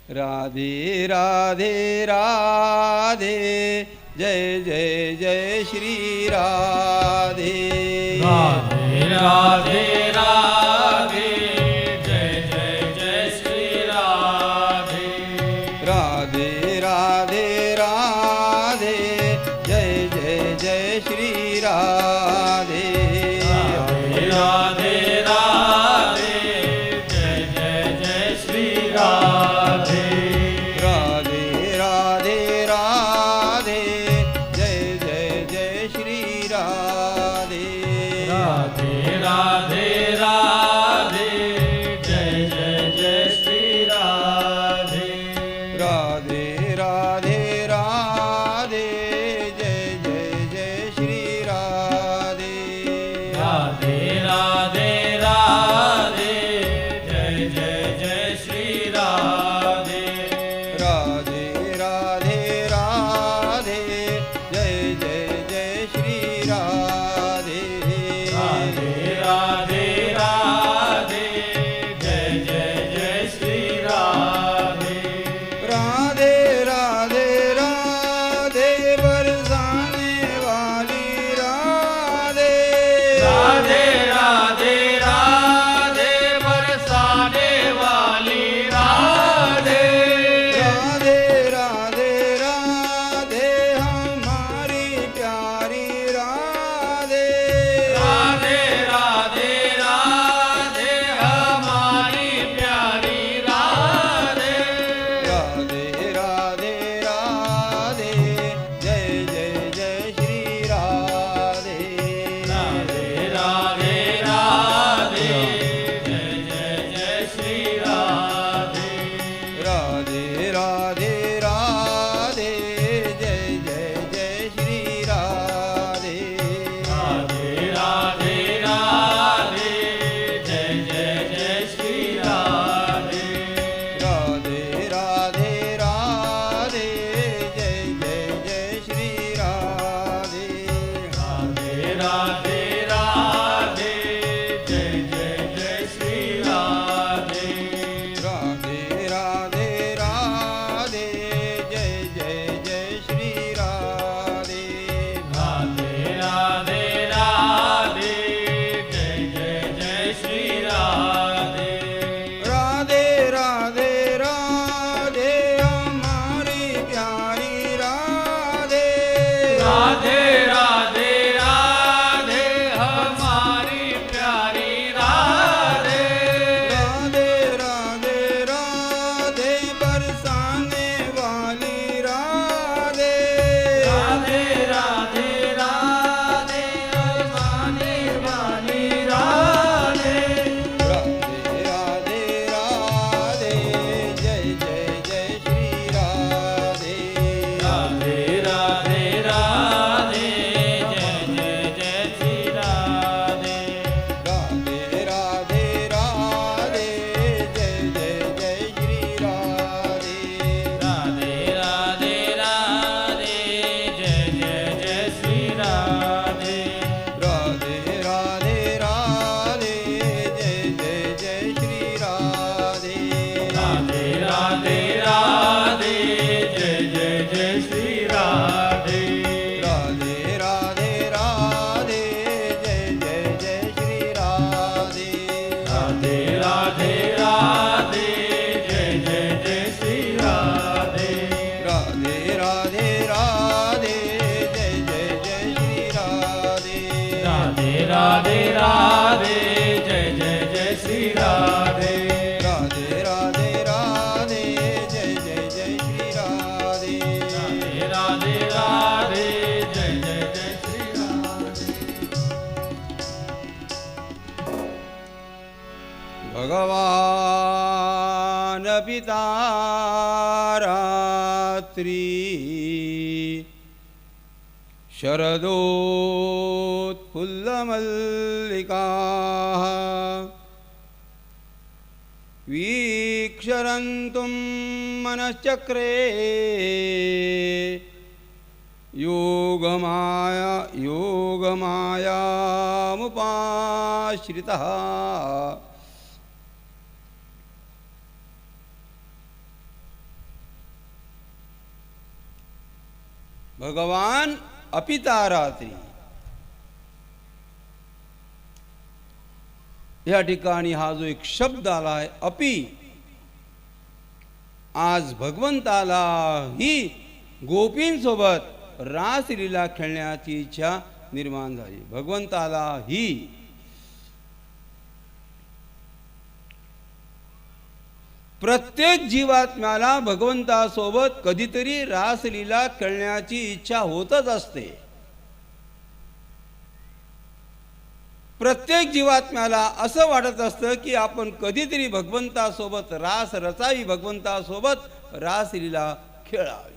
राधे राधे राधे जय जय जय श्री राधे राधे राधे राधे जय जय जय श्री राधे राधे राधे राधे जय जय जय श्री राधे राधे राधे जय जय जय श्री राधे राधे राधे राधे जय जय जय श्री राधे राधे राधे राधे जय जय जय श्री राधे राधे राधे राधे जय जय जय श्री राधे राधे राधे राधे जय जय जय श्री राधे राधे राधे राधे जय जय जय श्री राधे राधे राधे राधे जय जय जय श्री राधे राधे राधे राधे बरसाने वाली राधे राधे राधे राधे बरसाने वाली राधे राधे राधे राधे हमारी प्यारी राधे राधे राधे राधे हमारी प्यारी राधे राधे राधे राधे जय जय जय श्री राधे राधे राधे राधे जय जय जय श्री राधे राधे राधे राधे जय जय जय श्री राधे राधे राधे राधे जय जय जय श्री राधे राधे राधे राधे जय जय जय श्री राधे राधे राधे राधे जय जय जय श्री राधे राधे राधे राधे जय जय जय श्री राधे राधे राधे राधे जय जय जय श्री राधे राधे राधे राधे हमारी प्यारी राधे राधे राधे राधे हमारी प्यारी राधे राधे राधे राधे बरसाने वाली राधे राधे राधे राधे हमारी वाली राधे राधे राधे राधे जय जय जय श्री राधे राधे राधे राधे जय जय जय श्री राधे राधे राधे राधे जय जय जय श्री राधे राधे राधे राधे जय जय जय श्री राधे राधे राधे राधे जय जय जय श्री राधे राधे राधे राधे जय जय जय श्री राधे राधे राधे राधे जय जय जय श्री राधे राधे राधे राधे जय जय जय श्री राधे राधे राधे राधे जय जय जय श्री राधे राधे राधे राधे जय जय जय श्री राधे राधे राधे राधे जय जय जय श्री राधे राधे राधे जय जय जय श्री राधे भगवान पिता रात्रि शरदोत्फुल्लमल्लिकाः वीक्षरन्तुं मनश्चक्रे योगमायामुपाश्रितः भगवान अपिता रात्री. या ठिकाणी हा जो एक शब्द आला आहे अपि, आज भगवंताला ही गोपींसोबत रासलीला खेळण्याची इच्छा निर्माण झाली. भगवंताला ही प्रत्येक जीवात्म्याला भगवंतासोबत कधीतरी रासलीला खेळण्याची इच्छा होतच असते. प्रत्येक जीवात्म्याला असं वाटत असतं की आपण कधीतरी भगवंतासोबत रास रचावी, भगवंतासोबत रासलीला खेळावी.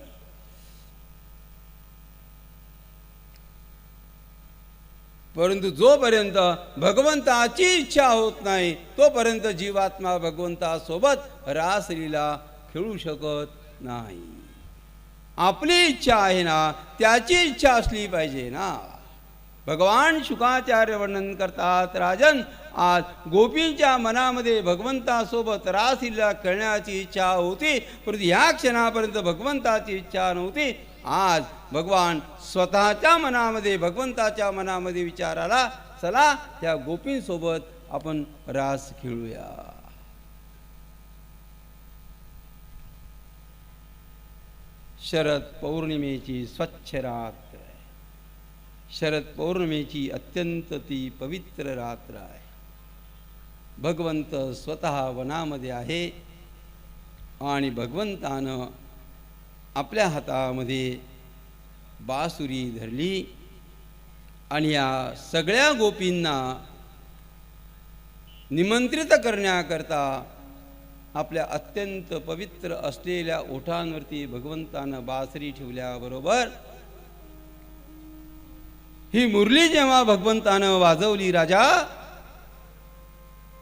परंतु जोपर्यंत भगवंताची इच्छा होत नाही तोपर्यंत जीवात्मा भगवंतासोबत रासलीला खेळू शकत नाही. आपली इच्छा आहे ना, त्याची इच्छा असली पाहिजे ना. भगवान शुकाचार्य वर्णन करतात, राजन, आज गोपींच्या मनामध्ये भगवंतासोबत रासलीला खेळण्याची इच्छा होती, परंतु ह्या क्षणापर्यंत भगवंताची इच्छा नव्हती. आज भगवान स्वतःच्या मनामध्ये, भगवंताच्या मनामध्ये विचार आला, चला त्या गोपींसोबत आपण रास खेळूया. शरद पौर्णिमेची स्वच्छ रात्र, शरद पौर्णिमेची अत्यंत ती पवित्र रात्र आहे. भगवंत स्वतः वनामध्ये आहे आणि भगवंतानं आपल्या हातामध्ये बासुरी धरली आणि या सगळ्या गोपींना निमंत्रित करण्याकरता आपल्या अत्यंत पवित्र असलेल्या ओठांवरती भगवंतानं बासरी ठेवल्याबरोबर ही मुरली जेव्हा भगवंतानं वाजवली, राजा,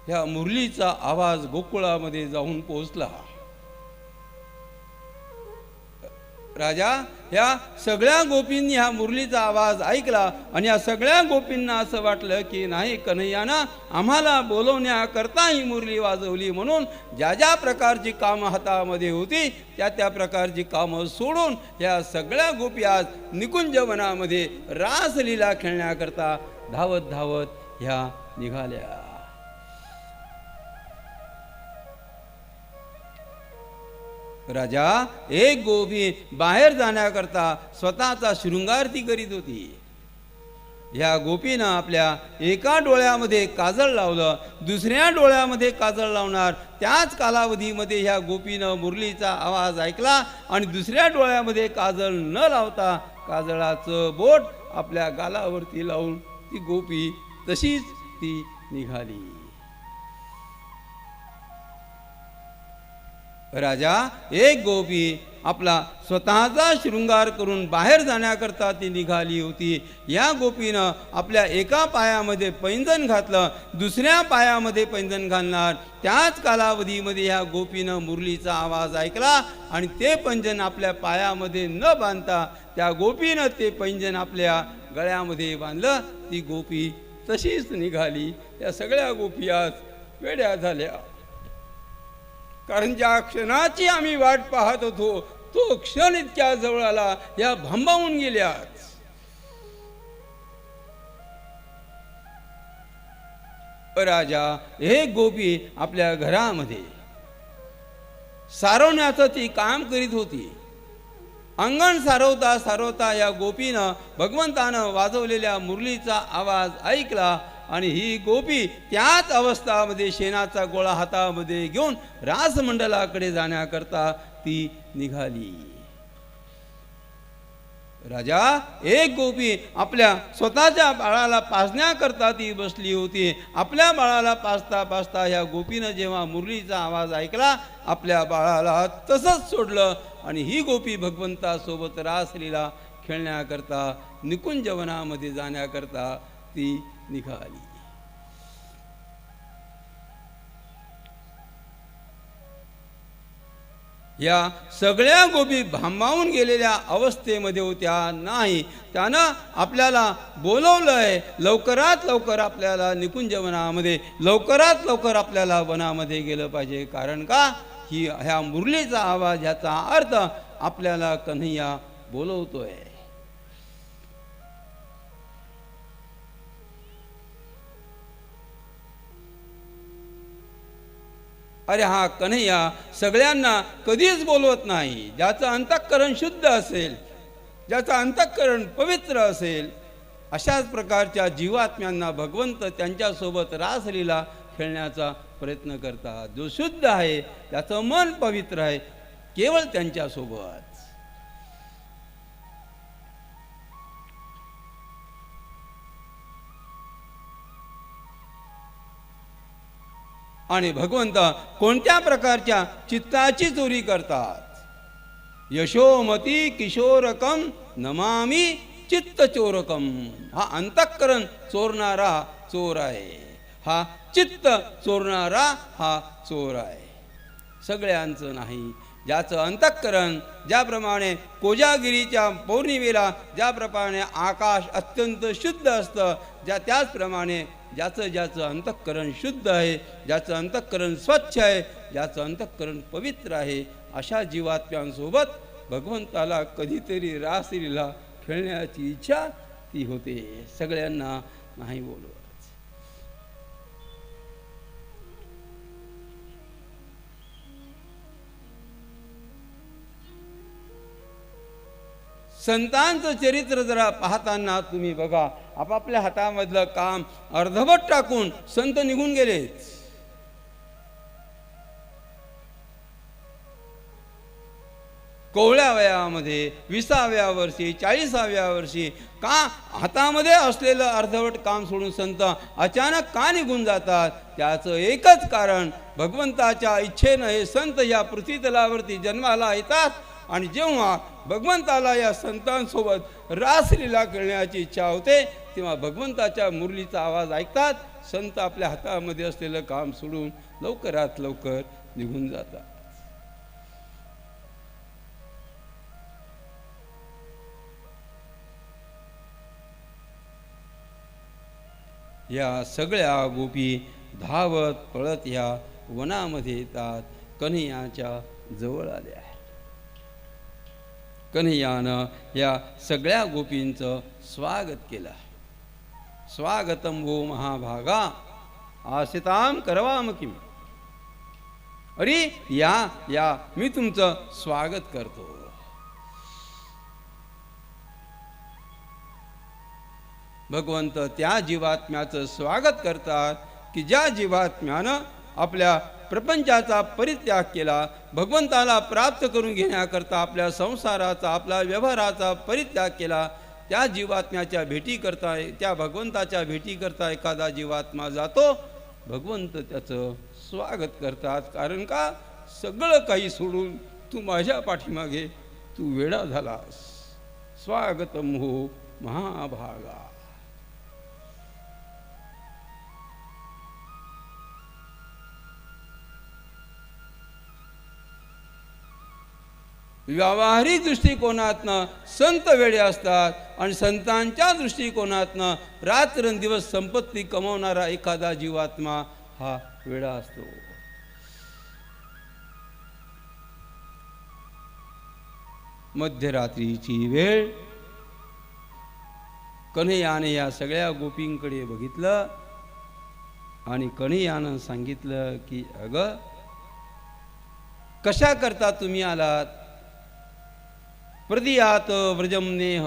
ह्या मुरलीचा आवाज गोकुळामध्ये जाऊन पोहोचला. राजा, ह्या सगळ्या गोपींनी ह्या मुरलीचा आवाज ऐकला आणि या सगळ्या गोपींना असं वाटलं की नाही, कन्हैयानं आम्हाला बोलवण्याकरता ही मुरली वाजवली, म्हणून ज्या ज्या प्रकारची कामं हातामध्ये होती त्या त्या प्रकारची कामं सोडून ह्या सगळ्या गोपी आज निकुंज वनामध्ये रासलीला खेळण्याकरता धावत धावत ह्या निघाल्या. राजा, एक गोपी बाहेर जाण्याकरता स्वतःचा शृंगार ती करीत होती. ह्या गोपीनं आपल्या एका डोळ्यामध्ये काजळ लावलं, दुसऱ्या डोळ्यामध्ये काजळ लावणार. त्याच कालावधीमध्ये ह्या गोपीनं मुरलीचा आवाज ऐकला आणि दुसऱ्या डोळ्यामध्ये काजळ न लावता काजळाचं बोट आपल्या गालावरती लावून ती गोपी तशीच ती निघाली. राजा, एक गोपी आपला स्वतःचा शृंगार करून बाहेर जाण्याकरता ती निघाली होती. या गोपीनं आपल्या एका पायामध्ये पैंजण घातलं, दुसऱ्या पायामध्ये पैंजण घालणार. त्याच कालावधीमध्ये ह्या गोपीनं मुरलीचा आवाज ऐकला आणि ते पैंजण आपल्या पायामध्ये न बांधता त्या गोपीनं ते पैंजण आपल्या गळ्यामध्ये बांधलं. ती गोपी तशीच निघाली. या सगळ्या गोपी आज वेड्या झाल्या, कारण ज्या क्षणाची आम्ही वाट पाहत होतो तो क्षण इतक्या जवळ आला, या भांबावून गेल्यात. राजा, एक गोपी आपल्या घरामध्ये सारवण्याचं ती काम करीत होती. अंगण सारवता सारवता या गोपीनं भगवंतानं वाजवलेल्या मुरलीचा आवाज ऐकला आणि ही गोपी त्याच अवस्थामध्ये शेणाचा गोळा हातामध्ये घेऊन रासमंडलाकडे जाण्याकरता ती निघाली. राजा, एक गोपी आपल्या स्वतःच्या बाळाला पाजण्याकरता ती बसली होती. आपल्या बाळाला पाजता पाजता ह्या गोपीनं जेव्हा मुरलीचा आवाज ऐकला, आपल्या बाळाला तसंच सोडलं आणि ही गोपी भगवंतासोबत रासलीला खेळण्याकरता निकुंज वनामध्ये जाण्याकरता ती निघाली. या सगळ्या गोपी भांबावून गेलेल्या अवस्थेमध्ये होत्या. नाही, त्यानं आपल्याला बोलवलंय, लवकरात लवकर आपल्याला निकुंज वनामध्ये, लवकरात लवकर आपल्याला वनामध्ये गेलं पाहिजे. कारण का, ह्या मुरलीचा आवाज, ह्याचा अर्थ आपल्याला कन्हैया बोलवतोय. अरे हा कन्हैया सगळ्यांना कधीच बोलवत नाही. ज्याचं अंतःकरण शुद्ध असेल, ज्याचं अंतःकरण पवित्र असेल, अशाच प्रकारच्या जीवात्म्यांना भगवंत त्यांच्यासोबत रासलीला खेळण्याचा प्रयत्न करतात. जो शुद्ध आहे, त्याचं मन पवित्र आहे, केवळ त्यांच्यासोबत. आणि भगवंत कोणत्या प्रकारच्या चित्ताची चोरी करतात? यशोमती किशोरकम नमामी चित्त चोरकम. हा अंतःकरण चोरणारा चोर आहे, हा चित्त चोरणारा हा चोर आहे. सगळ्यांचं नाही. ज्याचं अंतःकरण, ज्याप्रमाणे कोजागिरीच्या पौर्णिमेला ज्याप्रमाणे आकाश अत्यंत शुद्ध असतं, त्याचप्रमाणे ज्याचं अंतःकरण शुद्ध आहे, ज्याचं अंतःकरण स्वच्छ आहे, ज्याचं अंतःकरण पवित्र आहे, अशा जीवात्म्यांसोबत भगवंताला कधीतरी रासलीला खेळण्याची इच्छा ती होते. सगळ्यांना नाही बोलवत. संतांचं चरित्र जरा पाहताना तुम्ही बघा, आपापल्या हातामधलं काम अर्धवट टाकून संत निघून गेलेत. कोवळ्या वयामध्ये 20व्या वर्षी 40व्या वर्षी का हातामध्ये असलेलं अर्धवट काम सोडून संत अचानक का निघून जातात? त्याचं एकच कारण, भगवंताच्या इच्छेनं हे संत या पृथ्वीतलावरती जन्माला येतात. आणि जेव्हा भगवंताला या संतांसोबत रासलीला खेळण्याची इच्छा होते, तेव्हा भगवंताच्या मुरलीचा आवाज ऐकतात. संत आपल्या हातामध्ये असलेलं काम सोडून लवकरात लवकर निघून जातात. या सगळ्या गोपी धावत पळत ह्या वनामध्ये येतात. कन्हैयाच्या जवळ आल्या. कन्हैयानं या सगळ्या गोपींचं स्वागत केलं. स्वागतम वो महाभागा आसिताम करवाम किम. अरे या या, मी तुमचं स्वागत करतो. भगवंत त्या जीवात्म्याचं स्वागत करतात की ज्या जीवात्म्यानं आपल्या प्रपंचाचा परित्याग केला, भगवंताला प्राप्त करून घेण्याकरता आपल्या संसाराचा, आपल्या व्यवहाराचा परित्याग केला. त्या जीवात्म्याच्या भेटीकरता, त्या भगवंताच्या भेटीकरता एखादा जीवात्मा जातो, भगवंत त्याचं स्वागत करतात. कारण का? सगळं काही सोडून तू माझ्या पाठीमागे तू वेडा झालास. स्वागतम हो महाभागा. व्यावहारिक दृष्टिकोनातनं संत वेडे असतात आणि संतांच्या दृष्टिकोनातनं रात्रंदिवस संपत्ती कमवणारा एखादा जीवात्मा हा वेडा असतो. मध्यरात्रीची वेळ, कन्हैयाने या सगळ्या गोपींकडे बघितलं आणि कन्हैयानं सांगितलं की अगं, कशा करता तुम्ही आलात? प्रतियात व्रजमनेह.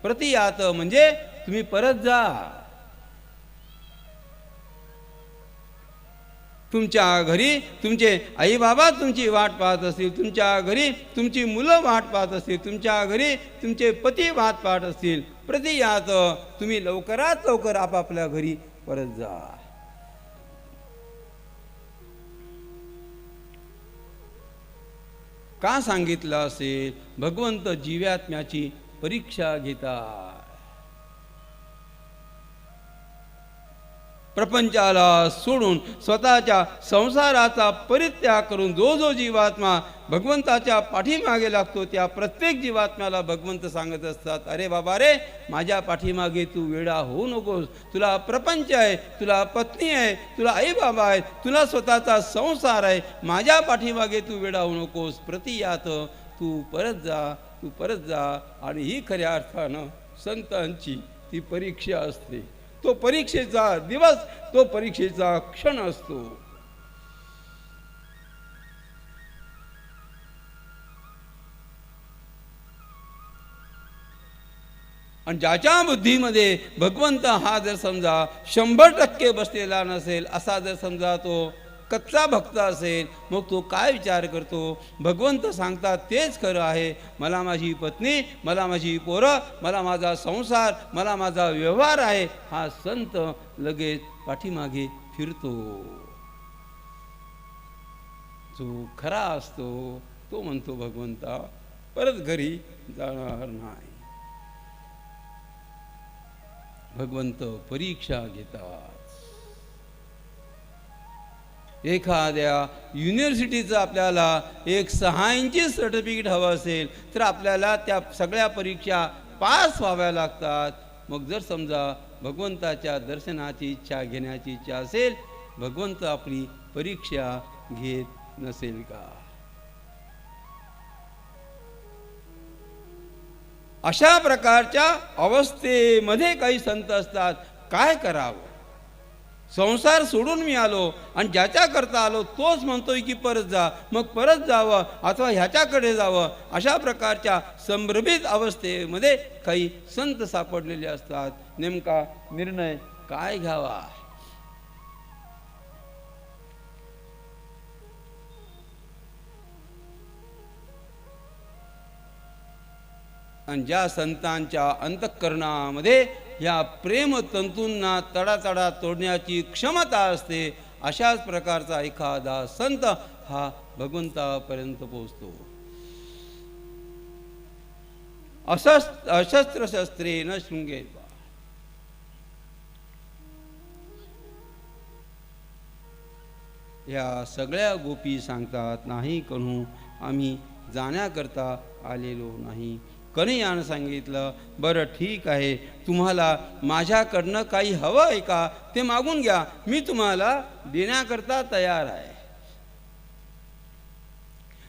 प्रतियात म्हणजे तुम्ही परत जा. तुमच्या घरी तुमचे आई बाबा तुमची वाट पाहत असतील, तुमच्या घरी तुमची मुलं वाट पाहत असतील, तुमच्या घरी तुमचे पती वाट पाहत असतील. प्रतियात, तुम्ही लवकरात लवकर आपापल्या घरी परत जा. का सांगितलं असेल? भगवंत जीवात्म्याची परीक्षा घेतात. प्रपंचाला सोडून स्वतःच्या संसाराचा परित्याग करून जो जो जीवात्मा भगवंताच्या पाठीमागे लागतो, त्या प्रत्येक जीवात्म्याला भगवंत सांगत असतात, अरे बाबा रे, माझ्या पाठीमागे तू वेडा होऊ नकोस. तुला प्रपंच आहे, तुला पत्नी आहे, तुला आई बाबा आहेत, तुला स्वतःचा संसार आहे. माझ्या पाठीमागे तू वेडा होऊ नकोस. प्रतियात, तू परत जा, तू परत जा. आणि ही खऱ्या अर्थानं संतांची ती परीक्षा असते. तो परीक्षेचा दिवस, तो परीक्षेचा क्षण असतो. आणि ज्याच्या बुद्धीमध्ये भगवंत हा जर समजा 100% बसलेला नसेल, असा जर समजा तो कच्चा भक्त असेल, मग तो काय विचार करतो? भगवंत सांगतात तेच खरं आहे, मला माझी पत्नी, मला माझी पोरं, मला माझा संसार, मला माझा व्यवहार आहे, हा संत लगेच पाठीमागे फिरतो. जो खरा असतो तो म्हणतो भगवंता परत घरी जाणार नाही. भगवंत परीक्षा घेतात. एखाद्या युनिव्हर्सिटीचं आपल्याला एक 6 इंची सर्टिफिकेट हवं असेल तर आपल्याला त्या सगळ्या परीक्षा पास व्हाव्या लागतात. मग जर समजा भगवंताच्या दर्शनाची इच्छा घेण्याची इच्छा असेल, भगवंत आपली परीक्षा घेत नसेल का? अशा प्रकारच्या अवस्थेमध्ये काही संत असतात. काय करावं? संसार सोडून मी आलो आणि ज्याच्याकरता आलो तोच म्हणतोय की परत जा, मग परत जावं अथवा ह्याच्याकडे जावं. अशा प्रकारच्या संभ्रमित अवस्थेमध्ये काही संत सापडलेले असतात. नेमका निर्णय काय घ्यावा? आणि ज्या संतांच्या अंतःकरणामध्ये या प्रेमतंतूंना तडातडा तोडण्याची क्षमता असते, अशाच प्रकारचा एखादा संत हा भगवंतापर्यंत पोहोचतो. अशस्त्र शस्त्रेण शृंगेर्वा. या सगळ्या गोपी सांगतात, नाही कन्हू, आम्ही जाण्याकरता आलेलो नाही. कन्हैयानं सांगितलं, बरं ठीक आहे, तुम्हाला माझ्याकडनं काही हवं आहे का ते मागून घ्या, मी तुम्हाला देण्याकरता तयार आहे.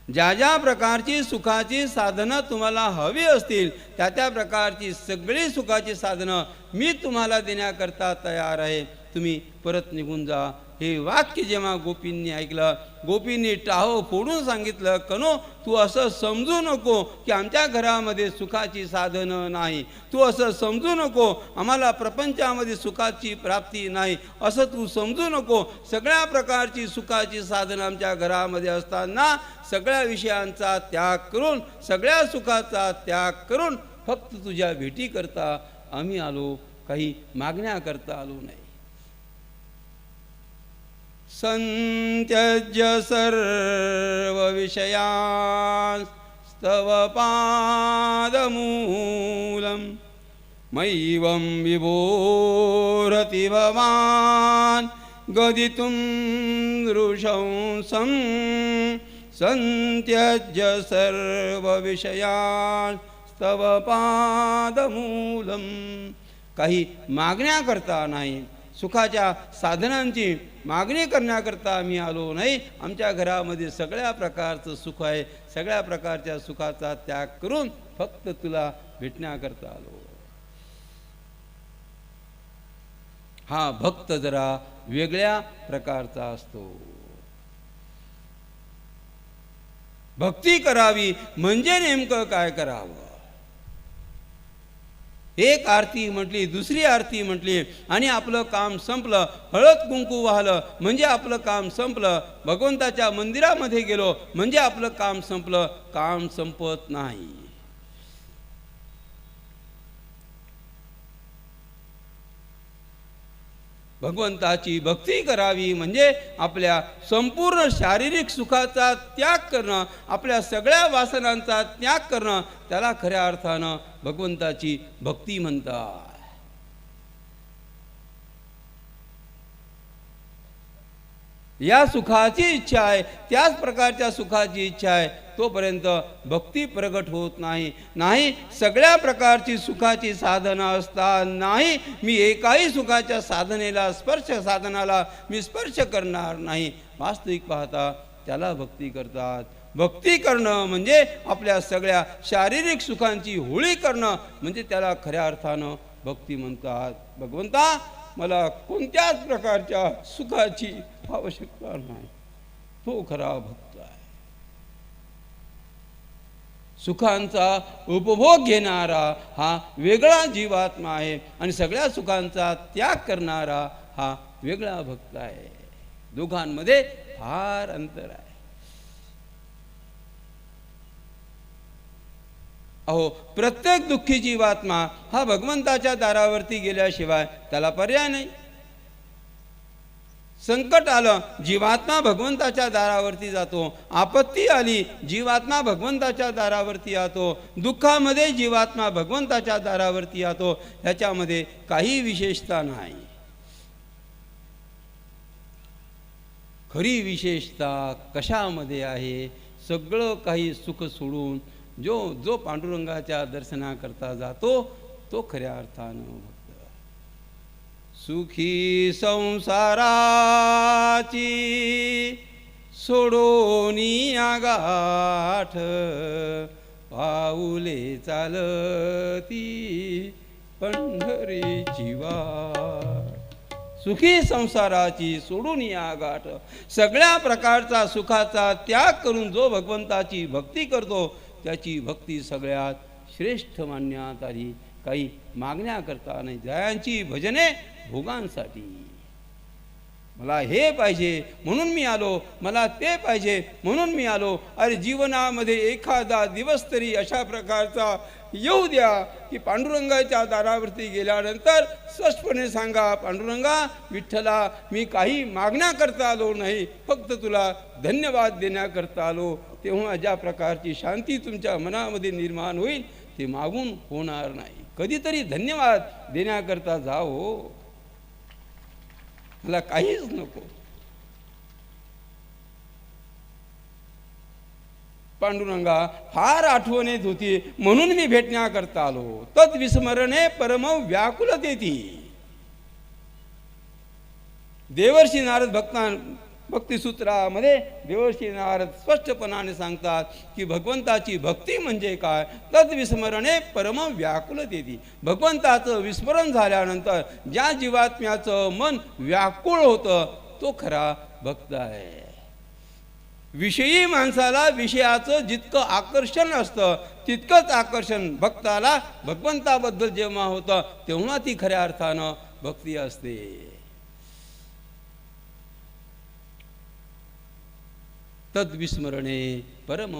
ज्या ज्या प्रकारची सुखाची साधनं तुम्हाला हवी असतील त्या त्या प्रकारची सगळी सुखाची साधनं मी तुम्हाला देण्याकरता तयार आहे, तुम्ही परत निघून जा. हे वाक्य जेव्हा गोपींनी ऐकलं, गोपींनी टाहो फोडून सांगितलं, कनो तू असं समजू नको की आमच्या घरामध्ये सुखाची साधनं नाही, तू असं समजू नको आम्हाला प्रपंचामध्ये सुखाची प्राप्ती नाही, असं तू समजू नको. सगळ्या प्रकारची सुखाची साधनं आमच्या घरामध्ये असताना सगळ्या विषयांचा त्याग करून, सगळ्या सुखाचा त्याग करून फक्त तुझ्या भेटीकरता आम्ही आलो, काही मागण्याकरता आलो नाही. संत्यज्य सर्व विषयांस्तव पादमूलम मैवं विभोरति भवान् गदितुं नृशंसं. संत्यज्य सर्व विषयांस्तव पादमूलम. काही मागण्याकरता नाही, सुखाच्या साधनांची मागणी करण्याकरता आम्ही आलो नाही. आमच्या घरामध्ये सगळ्या प्रकारचं सुख आहे, सगळ्या प्रकारच्या सुखाचा त्याग करून फक्त तुला भेटण्याकरता आलो. हा भक्त जरा वेगळ्या प्रकारचा असतो. भक्ती करावी म्हणजे नेमकं काय करावं? एक आरती म्हटली, दुसरी आरती म्हटली आणि आपलं काम संपलं. हळद कुंकू वाहलं म्हणजे आपलं काम संपलं. भगवंताच्या मंदिरामध्ये गेलो म्हणजे आपलं काम संपलं. काम संपत नाही. भगवंताची भक्ती करावी म्हणजे आपल्या संपूर्ण शारीरिक सुखाचा त्याग करणं, आपल्या सगळ्या वासनांचा त्याग करणं, त्याला खऱ्या अर्थानं भगवंताची भक्ती म्हणतात. या सुखाची इच्छा आहे, त्याच प्रकारच्या सुखाची इच्छा आहे, तोपर्यंत भक्ती प्रगट होत नाही. नाही, सगळ्या प्रकारची सुखाची साधनं असतात, नाही मी एकाही सुखाच्या साधनेला साधनाला मी स्पर्श करणार नाही, वास्तविक पाहता त्याला भक्ती करतात. भक्ती करणं म्हणजे आपल्या सगळ्या शारीरिक सुखांची होळी करणं, म्हणजे त्याला खऱ्या अर्थानं भक्ती म्हणतात. भगवंता, मला कोणत्याच प्रकारच्या सुखाची आवश्यकता नाही, तो खरा भक्त आहे. सुखांचा उपभोग घेणारा हा वेगळा जीवात्मा आहे आणि सगळ्या सुखांचा त्याग करणारा हा वेगळा भक्त आहे. दोघांमध्ये फार अंतर आहे. अहो, प्रत्येक दुःखी जीवात्मा हा भगवंताच्या दारावरती गेल्याशिवाय त्याला पर्याय नाही. संकट आलं जीवात्मा भगवंताच्या दारावरती जातो, आपत्ती आली जीवात्मा भगवंताच्या दारावरती येतो, दुःखामध्ये जीवात्मा भगवंताच्या दारावरती येतो. ह्याच्यामध्ये काही विशेषता नाही. खरी विशेषता कशामध्ये आहे? सगळं काही सुख सोडून जो पांडुरंगाच्या दर्शनाकरता जातो तो खऱ्या अर्थानं भक्त. सुखी संसाराची सोडोनी आगाठ, पाऊले चालती पंढरीची वाट. सुखी संसाराची सोडून या गाठ. सगळ्या प्रकारचा सुखाचा त्याग करून जो भगवंताची भक्ती करतो त्याची भक्ती सगळ्यात श्रेष्ठ मानण्यात आली. काही मागण्याकरता नाही. जयांची भजने भोगांसाठी. मला हे पाहिजे म्हणून मी आलो, मला ते पाहिजे म्हणून मी आलो. अरे जीवनामध्ये एखादा दिवस तरी अशा प्रकारचा येऊ द्या की पांडुरंगाच्या दारावरती गेल्यानंतर स्पष्टपणे सांगा, पांडुरंगा विठ्ठला, मी काही मागण्याकरता आलो नाही, फक्त तुला धन्यवाद देण्याकरता आलो. तेव्हा ज्या प्रकारची शांती तुमच्या मनामध्ये निर्माण होईल ते मागून होणार नाही. कधीतरी धन्यवाद देण्याकरता जाओ, मला काहीच नको. पांडुरंगा फार आठवण येत होती म्हणून मी भेटण्याकरता आलो. तत् विस्मरणे परम व्याकुलतेती. देवर्षी नारद भक्तिसूत्रामध्ये देवर्षी नारद स्पष्टपणाने सांगतात की भगवंताची भक्ती म्हणजे काय? तत् विस्मरणे परम व्याकुलतेती. भगवंताचं विस्मरण झाल्यानंतर ज्या जीवात्म्याचं मन व्याकुळ होतं तो खरा भक्त आहे. विषयी माणसाला विषयाचं जितकं आकर्षण असतं तितकंच आकर्षण भक्ताला भगवंताबद्दल जेव्हा होतं तेव्हा ती खऱ्या अर्थानं भक्ती असते. तद्विस्मरणे परम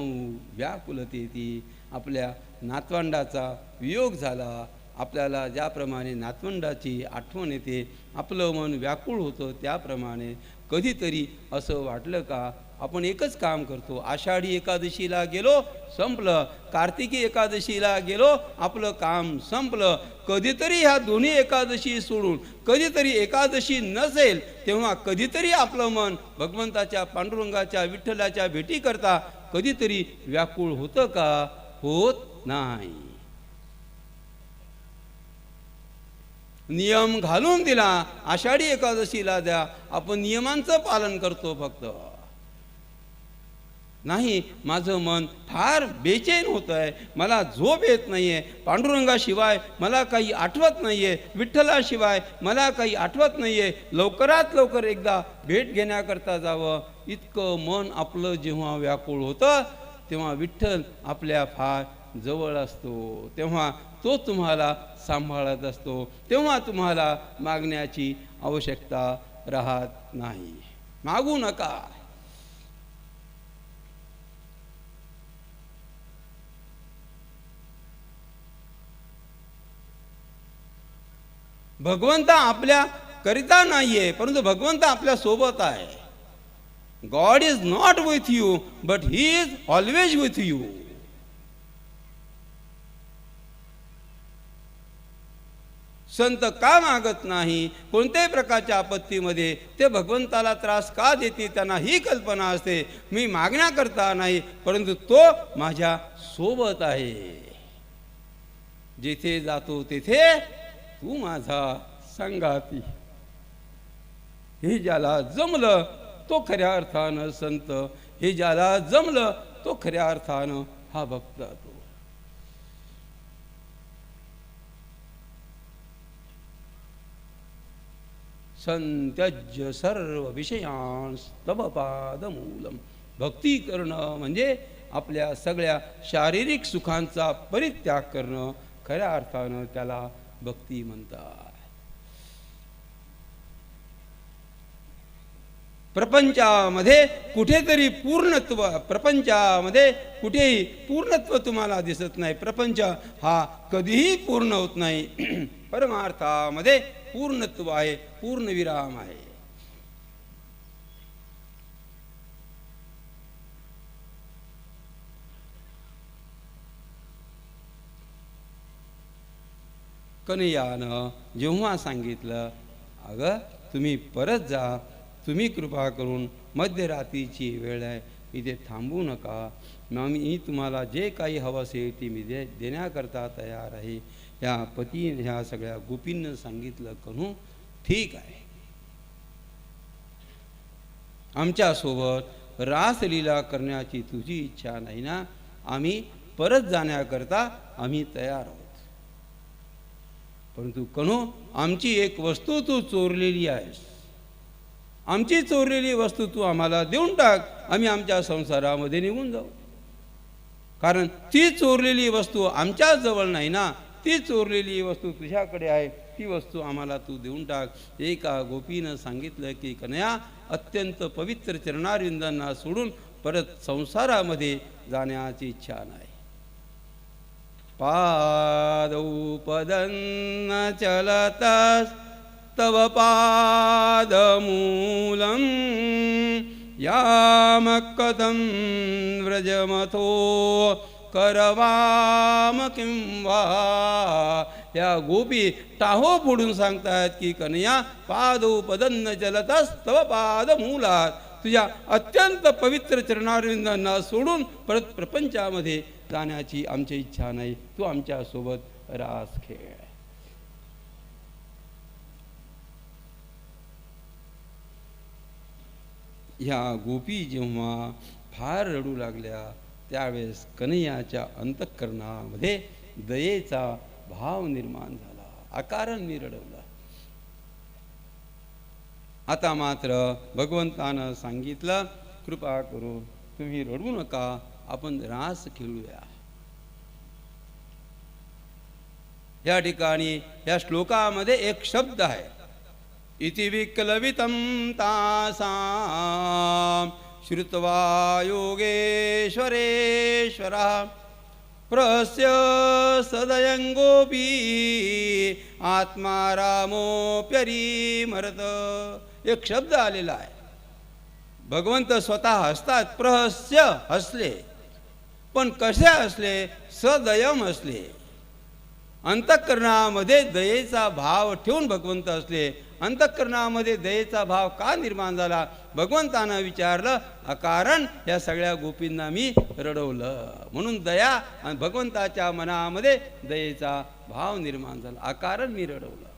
व्याकुलतेती. आपल्या नातवंडाचा वियोग झाला, आपल्याला ज्याप्रमाणे नातवंडाची आठवण येते, आपलं मन व्याकुळ होतं, त्याप्रमाणे कधीतरी असं वाटलं का आपण एकच काम करतो, आषाढी एकादशीला गेलो संपलं, कार्तिकी एकादशीला गेलो आपलं काम संपलं. कधीतरी ह्या दोन्ही एकादशी सोडून कधीतरी एकादशी नसेल तेव्हा कधीतरी आपलं मन भगवंताच्या पांडुरंगाच्या विठ्ठलाच्या भेटी करता कधीतरी व्याकुळ होतं का? होत नाही. नियम घालून दिला, आषाढी एकादशीला द्या, आपण नियमांचं पालन करतो फक्त. नाही, माझं मन फार बेचैन होत आहे, मला झोप येत नाही आहे, पांडुरंगाशिवाय मला काही आठवत नाही आहे, विठ्ठलाशिवाय मला काही आठवत नाही आहे, लवकरात लवकर एकदा भेट घेण्याकरता जावं. इतकं मन आपलं जेव्हा व्याकुळ होतं तेव्हा विठ्ठल आपल्या फार जवळ असतो, तेव्हा तो तुम्हाला सांभाळत असतो, तेव्हा तुम्हाला मागण्याची आवश्यकता राहत नाही. मागू नका. भगवंत आपल्या करिता नाहीये, परंतु भगवंत आपल्या सोबत आहे. God is not with you but he is always with you. संत का मागत नाही? कोणत्याही प्रकारच्या आपत्तीमध्ये ते भगवंताला त्रास का देते त्यांना ही कल्पना असते, मी मागण्याकरता नाही परंतु तो माझ्या सोबत आहे. जिथे जातो तेथे तू माझा संगाती. हे ज्याला जमलं तो खऱ्या अर्थानं संत, हे ज्याला जमलं तो खऱ्या अर्थानं हा भक्त. तो संत्यज्य सर्व विषयांस तव पादमूलम. भक्ती करणं म्हणजे आपल्या सगळ्या शारीरिक सुखांचा परित्याग करणं खऱ्या अर्थानं त्याला भक्ती म्हणतात. प्रपंचामध्ये कुठेतरी प्रपंचामध्ये कुठेही पूर्णत्व तुम्हाला दिसत नाही. प्रपंच हा कधीही पूर्ण होत नाही. परमार्थामध्ये पूर्णत्व आहे, पूर्णविराम आहे. कन्हैयानं जेव्हा सांगितलं, अगं तुम्ही परत जा, तुम्ही कृपा करून मध्यरात्रीची वेळ आहे, इथे थांबू नका, मी तुम्हाला जे काही हवं असेल ते मी देण्याकरता तयार आहे. ह्या पतीने ह्या सगळ्या गोपींना सांगितलं, कन्हू ठीक आहे, आमच्यासोबत रासलीला करण्याची तुझी इच्छा नाही ना, आम्ही परत जाण्याकरता आम्ही तयार आहोत. परंतु कन्हू आमची एक वस्तू तू चोरलेली आहेस, आमची चोरलेली वस्तू तू आम्हाला देऊन टाक, आम्ही आमच्या संसारामध्ये निघून जाऊ. कारण ती चोरलेली वस्तू आमच्या जवळ नाही ना, ती चोरलेली वस्तू तुझ्याकडे आहे, ती वस्तू आम्हाला तू देऊन टाक. एका गोपीनं सांगितलं की कन्हैया, अत्यंत पवित्र चरणारविंदांना सोडून परत संसारामध्ये जाण्याची इच्छा नाही. पादौ पदन्न चलतस तव पादमूलं यामकदं व्रजमथो करवाम किं वा. या गोपी टाहो फोडून सांगतात की कन्हैया, पादौ पदन्न चलतस तव पादमूलात, तुझ्या अत्यंत पवित्र चरणारविंदांना सोडून परत प्रपंचामध्ये जाण्याची आमची इच्छा नाही, तू आमच्यासोबत रास खेळ. ह्या गोपी जेव्हा फार रडू लागल्या त्यावेळेस कन्हैयाच्या अंतःकरणामध्ये दयेचा भाव निर्माण झाला, अकारण मी रडवला. आता मात्र भगवंतानं सांगितलं, कृपा करून तुम्ही रडू नका, आपण रास खेळूया. या ठिकाणी या श्लोकामध्ये एक शब्द आहे, इति विक्लवितं तासां श्रुत्वा योगेश्वरेश्वरः प्रस्य सदयंगोपी आत्मा रामोप्यरीमरत. एक शब्द आलेला आहे. भगवंत स्वतः हसतात, प्रहस्य हसले, पण कसे हसले? सदयम हसले. अंतःकरणामध्ये दयेचा भाव ठेवून भगवंत हसले. अंतःकरणामध्ये दयेचा भाव का निर्माण झाला? भगवंतानं विचारलं, अकारण या सगळ्या गोपींना मी रडवलं, म्हणून दया आणि भगवंताच्या मनामध्ये दयेचा भाव निर्माण झाला, अकारण मी रडवलं.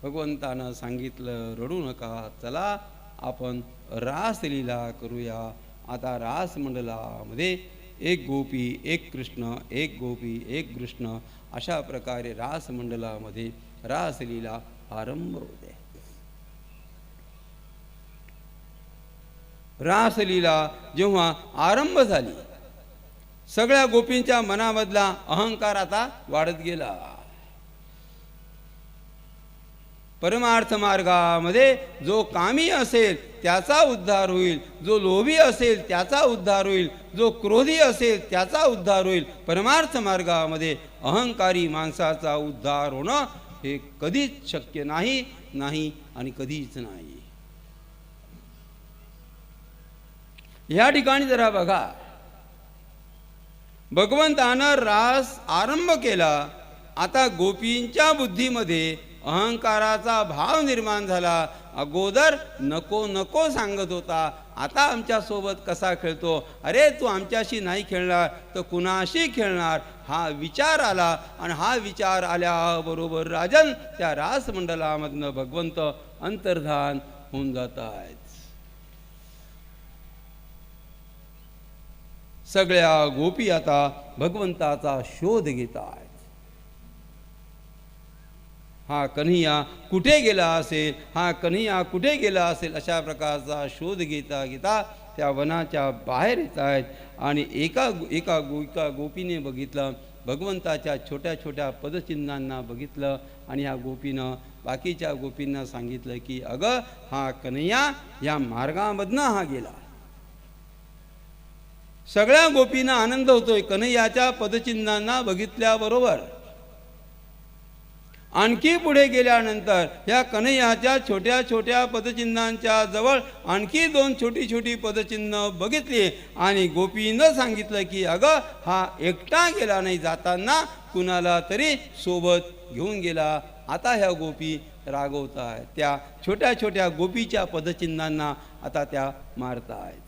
भगवंतानं सांगितलं, रडू नका, चला आपण रासलीला करूया. आता रासमंडलामध्ये एक गोपी एक कृष्ण, एक गोपी एक कृष्ण, अशा प्रकारे रासमंडलामध्ये रासलीला आरंभ होते. रासलीला जेव्हा आरंभ झाली, सगळ्या गोपींच्या मनामधला अहंकार आता वाढत गेला. परमार्थ मार्गामध्ये जो कामी असेल त्याचा उद्धार होईल, जो लोभी असेल त्याचा उद्धार होईल, जो क्रोधी असेल त्याचा उद्धार होईल. परमार्थ मार्गामध्ये अहंकारी माणसाचा उद्धार होणं हे कधीच शक्य नाही, नाही आणि कधीच नाही. या ठिकाणी जरा बघा, भगवंतानं रास आरंभ केला. आता गोपींच्या बुद्धीमध्ये अहंकाराचा भाव निर्माण झाला. अगोदर नको नको सांगत होता, आता आमच्यासोबत कसा खेळतो? अरे तू आमच्याशी नाही खेळणार तर कुणाशी खेळणार? हा विचार आला आणि हा विचार आल्याबरोबर राजन त्या रासमंडलामधनं भगवंत अंतर्धान होऊन जात आहेत. सगळ्या गोपी आता भगवंताचा शोध घेत आहेत. हा कन्हैया कुठे गेला असेल, हा कन्हैया कुठे गेला असेल, अशा प्रकारचा शोध घेता घेता त्या वनाच्या बाहेर येत आहेत. आणि एका गोपीने बघितलं, भगवंताच्या छोट्या छोट्या पदचिन्हांना बघितलं. आणि ह्या गोपीनं बाकीच्या गोपींना सांगितलं की अगं, हा कन्हैया या मार्गामधनं हा गेला. सगळ्या गोपींना आनंद होतोय कन्हैयाच्या पदचिन्हांना बघितल्याबरोबर. आणखी पुढे गेल्यानंतर या कन्हैयाच्या छोट्या छोट्या पदचिन्हांच्या जवळ आणखी 2 छोटी छोटी पदचिन्ह बघितली. आणि गोपीनं सांगितलं की अगं, हा एकटा गेला नाही, जाताना कुणाला तरी सोबत घेऊन गेला. आता ह्या गोपी रागवतायत, त्या छोट्या छोट्या गोपीच्या पदचिन्हांना आता त्या मारतायत.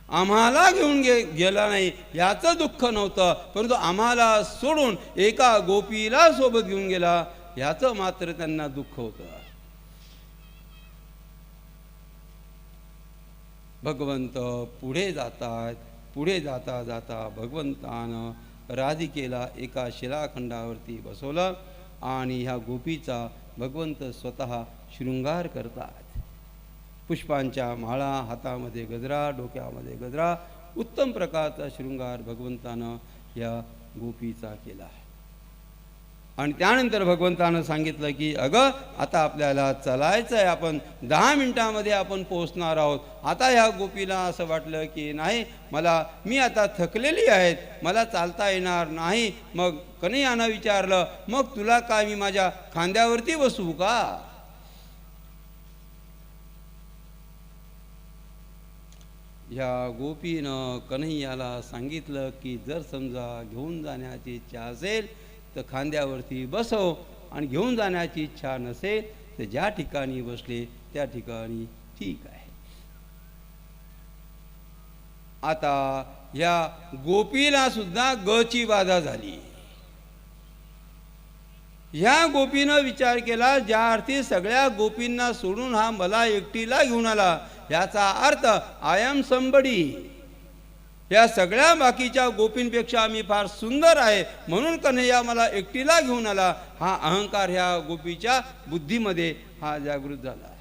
आम्हाला घेऊन गेला नाही याचं दुःख नव्हतं, परंतु आम्हाला सोडून एका गोपीला सोबत घेऊन गेला याचं मात्र त्यांना दुःख होतं. भगवंत पुढे जातात. पुढे जाता जाता भगवंतानं राधिकेला एका शिलाखंडावरती बसवलं आणि ह्या गोपीचा भगवंत स्वतः शृंगार करतात. पुष्पांच्या माळा, हातामध्ये गजरा, डोक्यामध्ये गजरा, उत्तम प्रकारचा शृंगार भगवंतानं या गोपीचा केला. आणि त्यानंतर भगवंतानं सांगितलं की अगं, आता आपल्याला चालायचं आहे, आपण 10 मिनिटामध्ये आपण पोहोचणार आहोत. आता ह्या गोपीला असं वाटलं की नाही, मी आता थकलेली आहेत, मला चालता येणार नाही. मग कन्हैयानं विचारलं, मग तुला काय मी माझ्या खांद्यावरती बसवू का? ह्या गोपीनं कन्हैयाला सांगितलं की जर समजा घेऊन जाण्याची इच्छा असेल तर खांद्यावरती बसव, आणि घेऊन जाण्याची इच्छा नसेल तर ज्या ठिकाणी बसले त्या ठिकाणी ठीक आहे. आता ह्या गोपीला सुद्धा गची बाधा झाली. ह्या गोपीनं विचार केला, ज्या अर्थी सगळ्या गोपींना सोडून हा मला एकटीला घेऊन आला, याचा अर्थ आय एम समबडी, या सगळ्या बाकीच्या गोपींपेक्षा मी फार सुंदर आहे, म्हणून कन्हैया मला एकटीला घेऊन आला. हा अहंकार ह्या गोपीच्या बुद्धीमध्ये हा जागृत झाला.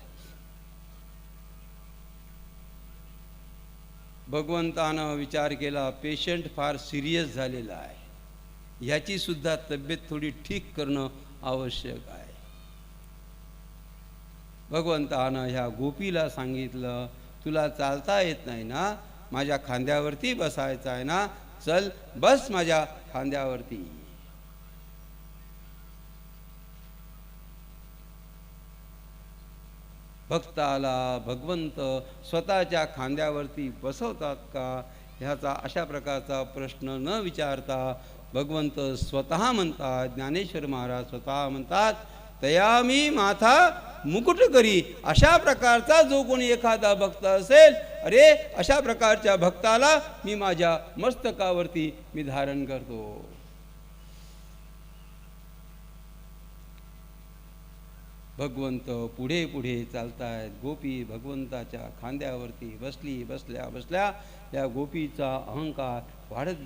भगवंतानं विचार केला, पेशंट फार सिरियस झालेला आहे, ह्याची सुद्धा तब्येत थोडी ठीक करणं आवश्यक आहे. भगवंतानं ह्या गोपीला सांगितलं, तुला चालता येत नाही ना, माझ्या खांद्यावरती बसायचं आहे ना, चल बस माझ्या खांद्यावरती. भक्ताला भगवंत स्वतःच्या खांद्यावरती बसवतात का, ह्याचा अशा प्रकारचा प्रश्न न विचारता भगवंत स्वतः म्हणतात, ज्ञानेश्वर महाराज स्वतः म्हणतात, तयामी माथा मुकुट करी. अशा प्रकारचा जो कोणी एखादा भक्त असेल, अरे अशा प्रकारच्या भक्ताला मी माझ्या मस्तकावरती मी धारण करतो. भगवंत पुढे पुढे चालतायत. गोपी भगवंताच्या खांद्यावरती बसल्या बसल्या या गोपीचा अहंकार वाढत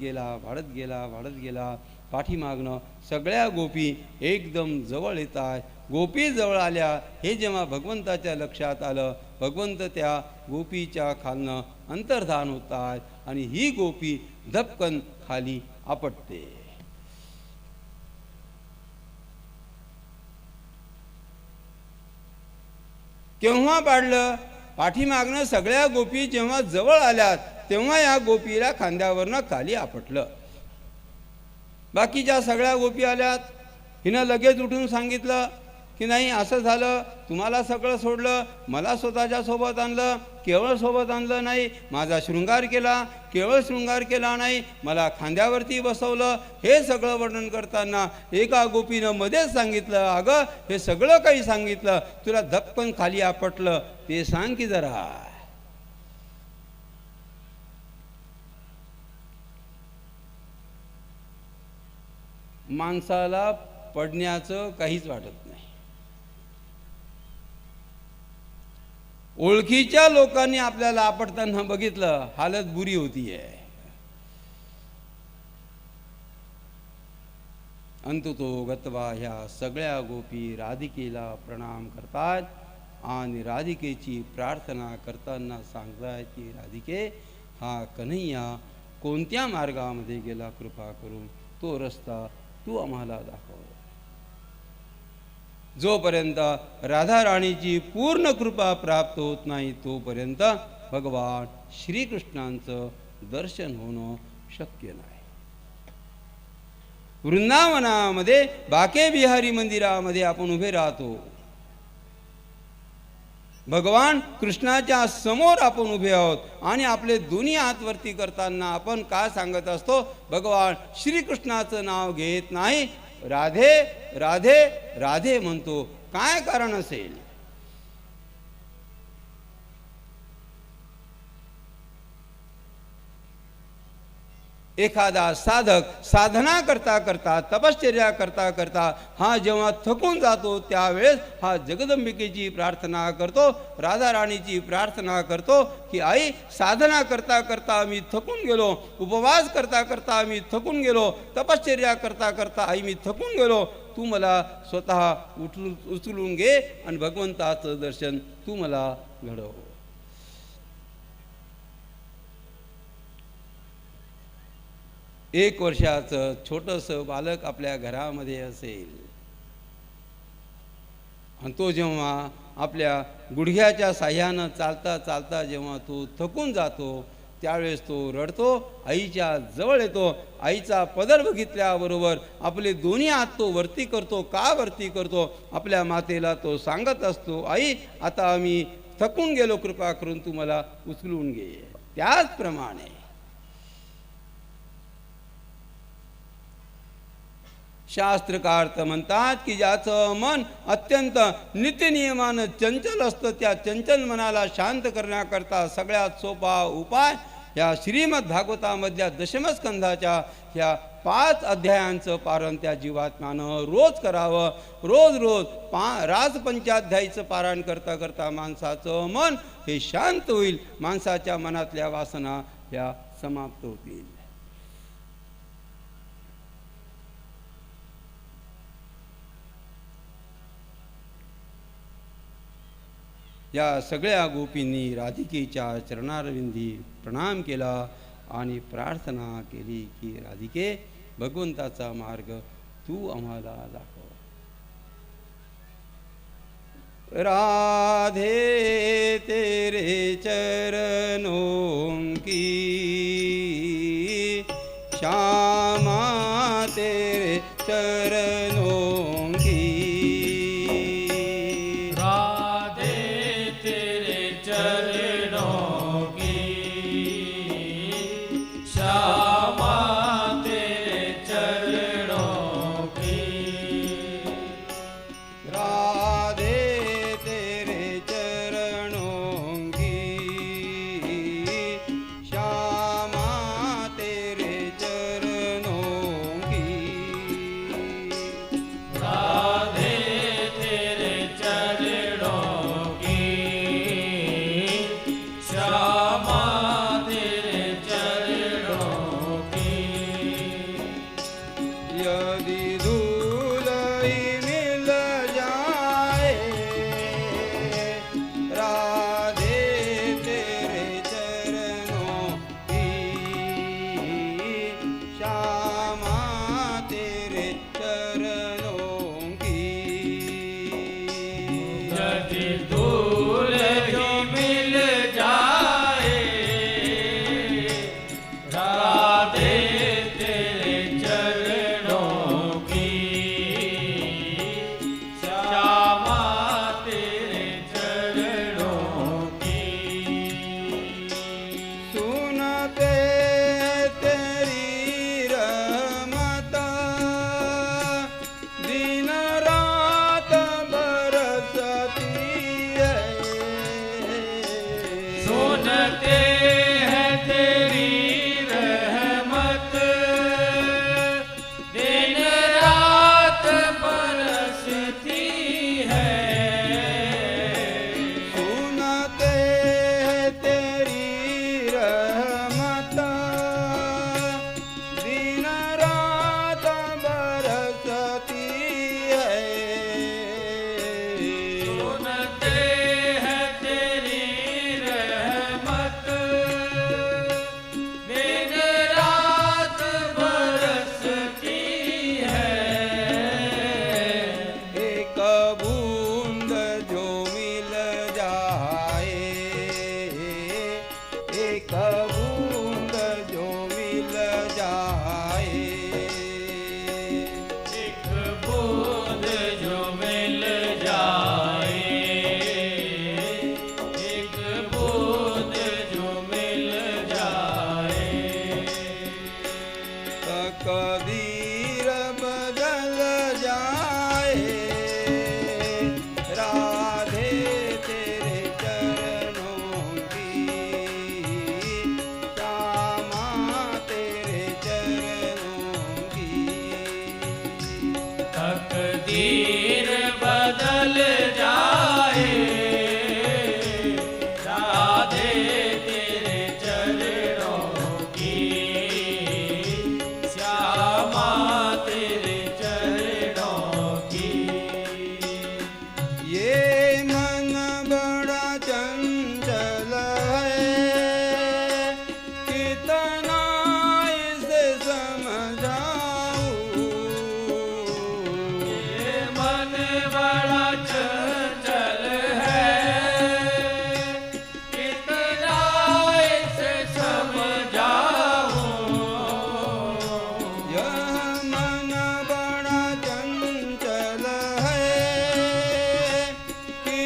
गेला. पाठीमागनं सगळ्या गोपी एकदम जवळ येतात. गोपी जवळ आल्या हे जेव्हा भगवंताच्या लक्षात आलं, भगवंत त्या गोपीच्या खालनं अंतर्धान होतात आणि ही गोपी धपकन खाली आपटते. केव्हा पाडलं? पाठीमागनं सगळ्या गोपी जेव्हा जवळ आल्यात तेव्हा या गोपीला खांद्यावरनं खाली आपटलं. बाकीच्या सगळ्या गोपी आल्यात, हिनं लगेच उठून सांगितलं की नाही असं झालं, तुम्हाला सगळं सोडलं, मला स्वतःच्या सोबत आणलं. केवळ सोबत आणलं नाही, माझा शृंगार केला. केवळ शृंगार केला नाही, मला खांद्यावरती बसवलं. हे सगळं वर्णन करताना एका गोपीनं मध्येच सांगितलं, अगं हे सगळं काही सांगितलं, तुला धपकन खाली आपटलं ते सांग की जरा. माणसाला पडण्याचं काहीच वाटत नाही. ओळखीच्या लोकांनी आपल्याला आपटताना बघितलं, हालत बुरी होतीये. अंततो गत्वा ह्या सगळ्या गोपी राधिकेला प्रणाम करतात आणि राधिकेची प्रार्थना करताना सांगतात की राधिके, हा कन्हैया कोणत्या मार्गामध्ये गेला, कृपा करून तो रस्ता तू आम्हाला दाखव. जोपर्यंत राधाराणीची पूर्ण कृपा प्राप्त होत नाही तोपर्यंत भगवान श्रीकृष्णांचं दर्शन होणं शक्य नाही. वृंदावनामध्ये बाके बिहारी मंदिरामध्ये आपण उभे राहतो, भगवान कृष्णाच्या समोर आपण उभे आहोत आणि आपले दोन्ही हात वरती करताना आपण काय सांगत असतो, भगवान श्रीकृष्णाचं नाव घेत नाही, राधे राधे राधे म्हणतो. काय कारण असेल? एखादा साधक साधना करता करता, तपश्चर्या करता करता हा जेव्हा थकून जातो त्यावेळेस हा जगदंबिकेची प्रार्थना करतो, राधाराणीची प्रार्थना करतो की आई, साधना करता करता मी थकून गेलो, उपवास करता करता मी थकून गेलो, तपश्चर्या करता करता आई मी थकून गेलो, तू मला स्वतः उचलून घे आणि भगवंताचं दर्शन तू मला घडव. एक वर्षाचं छोटंसं बालक आपल्या घरामध्ये असेल आणि तो जेव्हा आपल्या गुडघ्याच्या साह्यानं चालता चालता जेव्हा तो थकून जातो त्यावेळेस तो रडतो, आईच्या जवळ येतो, आईचा पदर बघितल्याबरोबर आपले दोन्ही हात तो वरती करतो. का वरती करतो? आपल्या मातेला तो सांगत असतो, आई आता आम्ही थकून गेलो, कृपा करून तू मला उचलून घे. त्याचप्रमाणे शास्त्रकार तर म्हणतात की ज्याचं मन अत्यंत नित्यनियमानं चंचल असतं, त्या चंचल मनाला शांत करण्याकरता सगळ्यात सोपा उपाय या श्रीमद भागवतामधल्या दशमस्कंधाच्या ह्या 5 अध्यायांचं पारण त्या जीवात्म्यानं रोज करावं. रोज रोज राजपंचाध्यायीचं पारायण करता करता माणसाचं मन हे शांत होईल, माणसाच्या मनातल्या वासना ह्या समाप्त होतील. या सगळ्या गोपींनी राधिकेच्या चरणारविंदी प्रणाम केला आणि प्रार्थना केली की राधिके, भगवंताचा मार्ग तू आम्हाला दाखव. राधे तेरे चरणों की श्यामा तेरे चरणों की,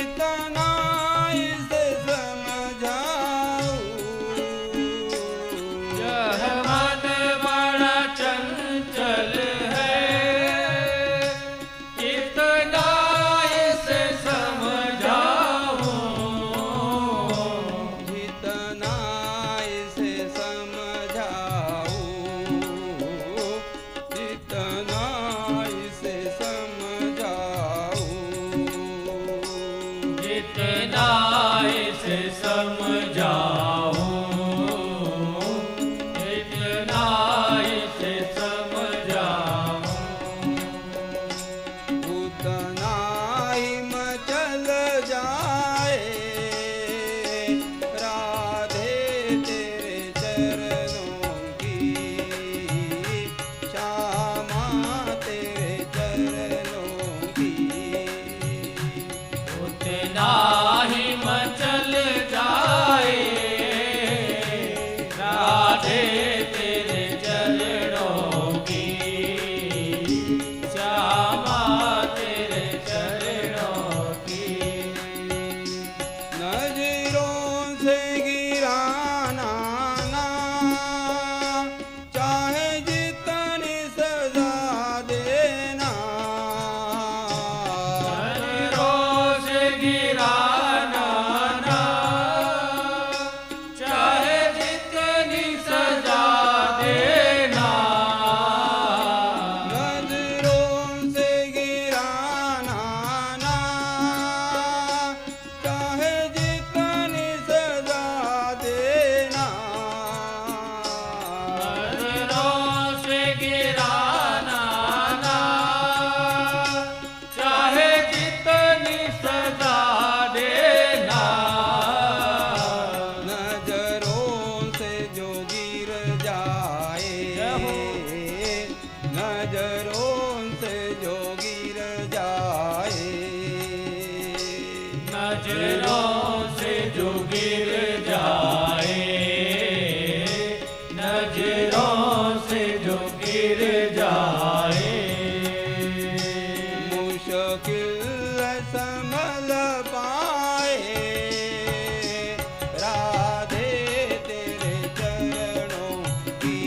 जितना इसे समझाऊं यह मन बड़ा चंचल है, कितना इसे समझाऊं। जितना इसे समझाऊं, जितना इसे समझाऊं, जितना इसे समझाऊं, जितना इसे समझाऊं। उतना ही मचल जाए राधे तेरे चरणों की, श्यामा तेरे चरणों की। उतना ही मचल जाए राधे तेरे चरणों की, श्यामा तेरे चरणों की। नजरों से गिराना ना, चाहे जितनी सजा देना। नजरों से गिराना ना, चाहे जितनी सजा देना। नजरों से गिराना ना, चाहे जितनी सजा देना। नजरों से गिराना ना, चाहे जितनी सजा देना। नजरों से जो गिर जाए, नजरों से जो गिर जाए, नजरों से जो गिर जाए, नजरों से जो गिर जाए। मुश्किल संभल पाए राधे तेरे चरणों की,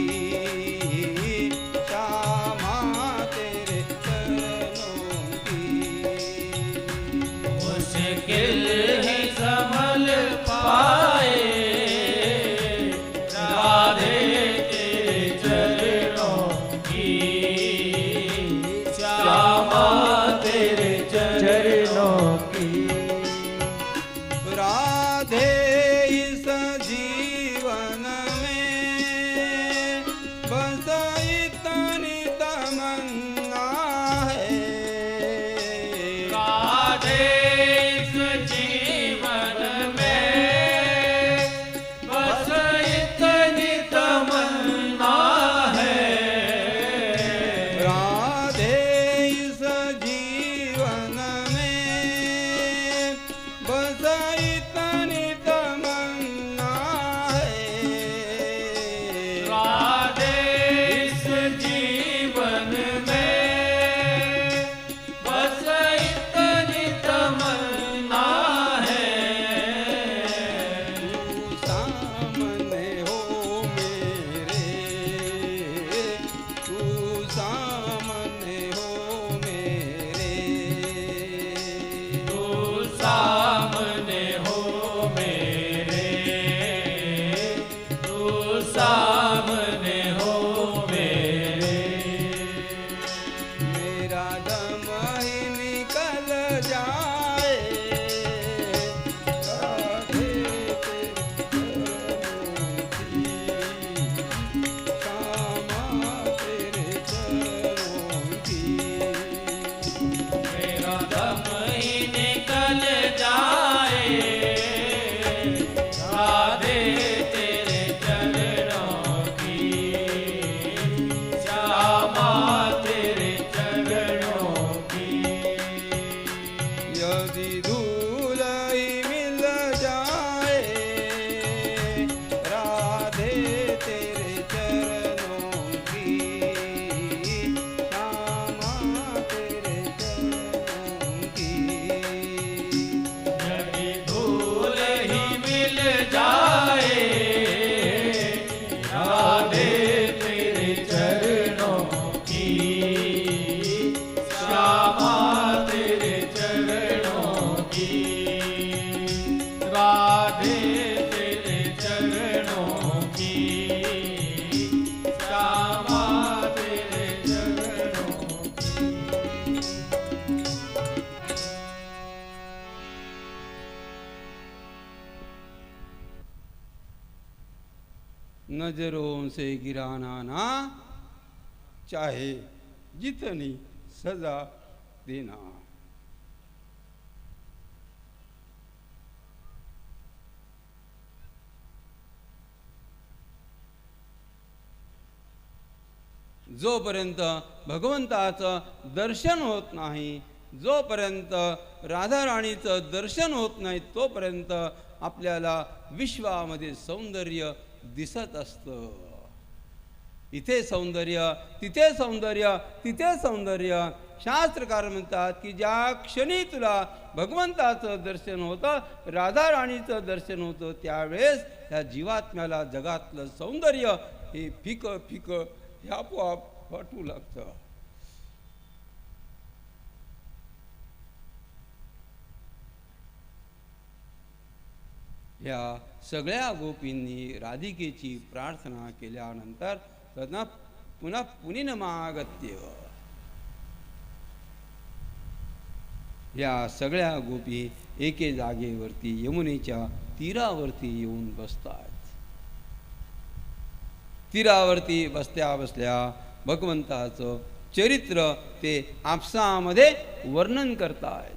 श्यामा तेरे चरणों की। मुश्किल ही संभल पाए राधे तेरे चरणों की, श्यामा तेरे चरणों की। राधे इस जीवन में बस इतनी तमन्ना है। राधे इस जीवन में बस इतनी तमन्ना है। राधे इस जीवन में बस इतनी नजरों से गिराना ना चाहे जितनी सजा देना। जोपर्यंत भगवंताचं दर्शन होत नाही, जोपर्यंत राधाराणीचं दर्शन होत नाही, तोपर्यंत आपल्याला विश्वामध्ये सौंदर्य दिसत असतं. इथे सौंदर्य, तिथे सौंदर्य, तिथे सौंदर्य. शास्त्रकार म्हणतात की ज्या क्षणी तुला भगवंताचं दर्शन होतं, राधाराणीचं दर्शन होतं, त्यावेळेस ह्या जीवात्म्याला जगातलं सौंदर्य हे फिकं फिकं हे आपोआप वाटू लागतं. या सगळ्या गोपींनी राधिकेची प्रार्थना केल्यानंतर त्यांना पुन्हा पुनिनमागत्य या सगळ्या गोपी एके जागेवरती यमुनेच्या तीरावरती येऊन बसतात. तीरावरती बसल्या बसल्या भगवंताचं चरित्र ते आपसामध्ये वर्णन करतायत.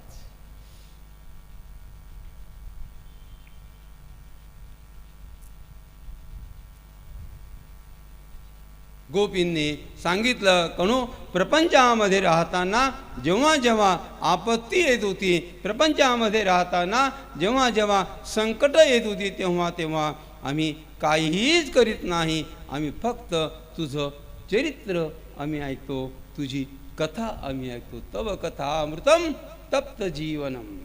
गोपींनी सांगितलं, कणू प्रपंचामध्ये राहताना जेव्हा जेव्हा आपत्ती येत होती, प्रपंचामध्ये राहताना जेव्हा जेव्हा संकट येत होती, तेव्हा तेव्हा आम्ही काहीच करीत नाही. आम्ही फक्त तुझं चरित्र आम्ही ऐकतो, तुझी कथा आम्ही ऐकतो. तव कथा अमृतम तप्त जीवनम.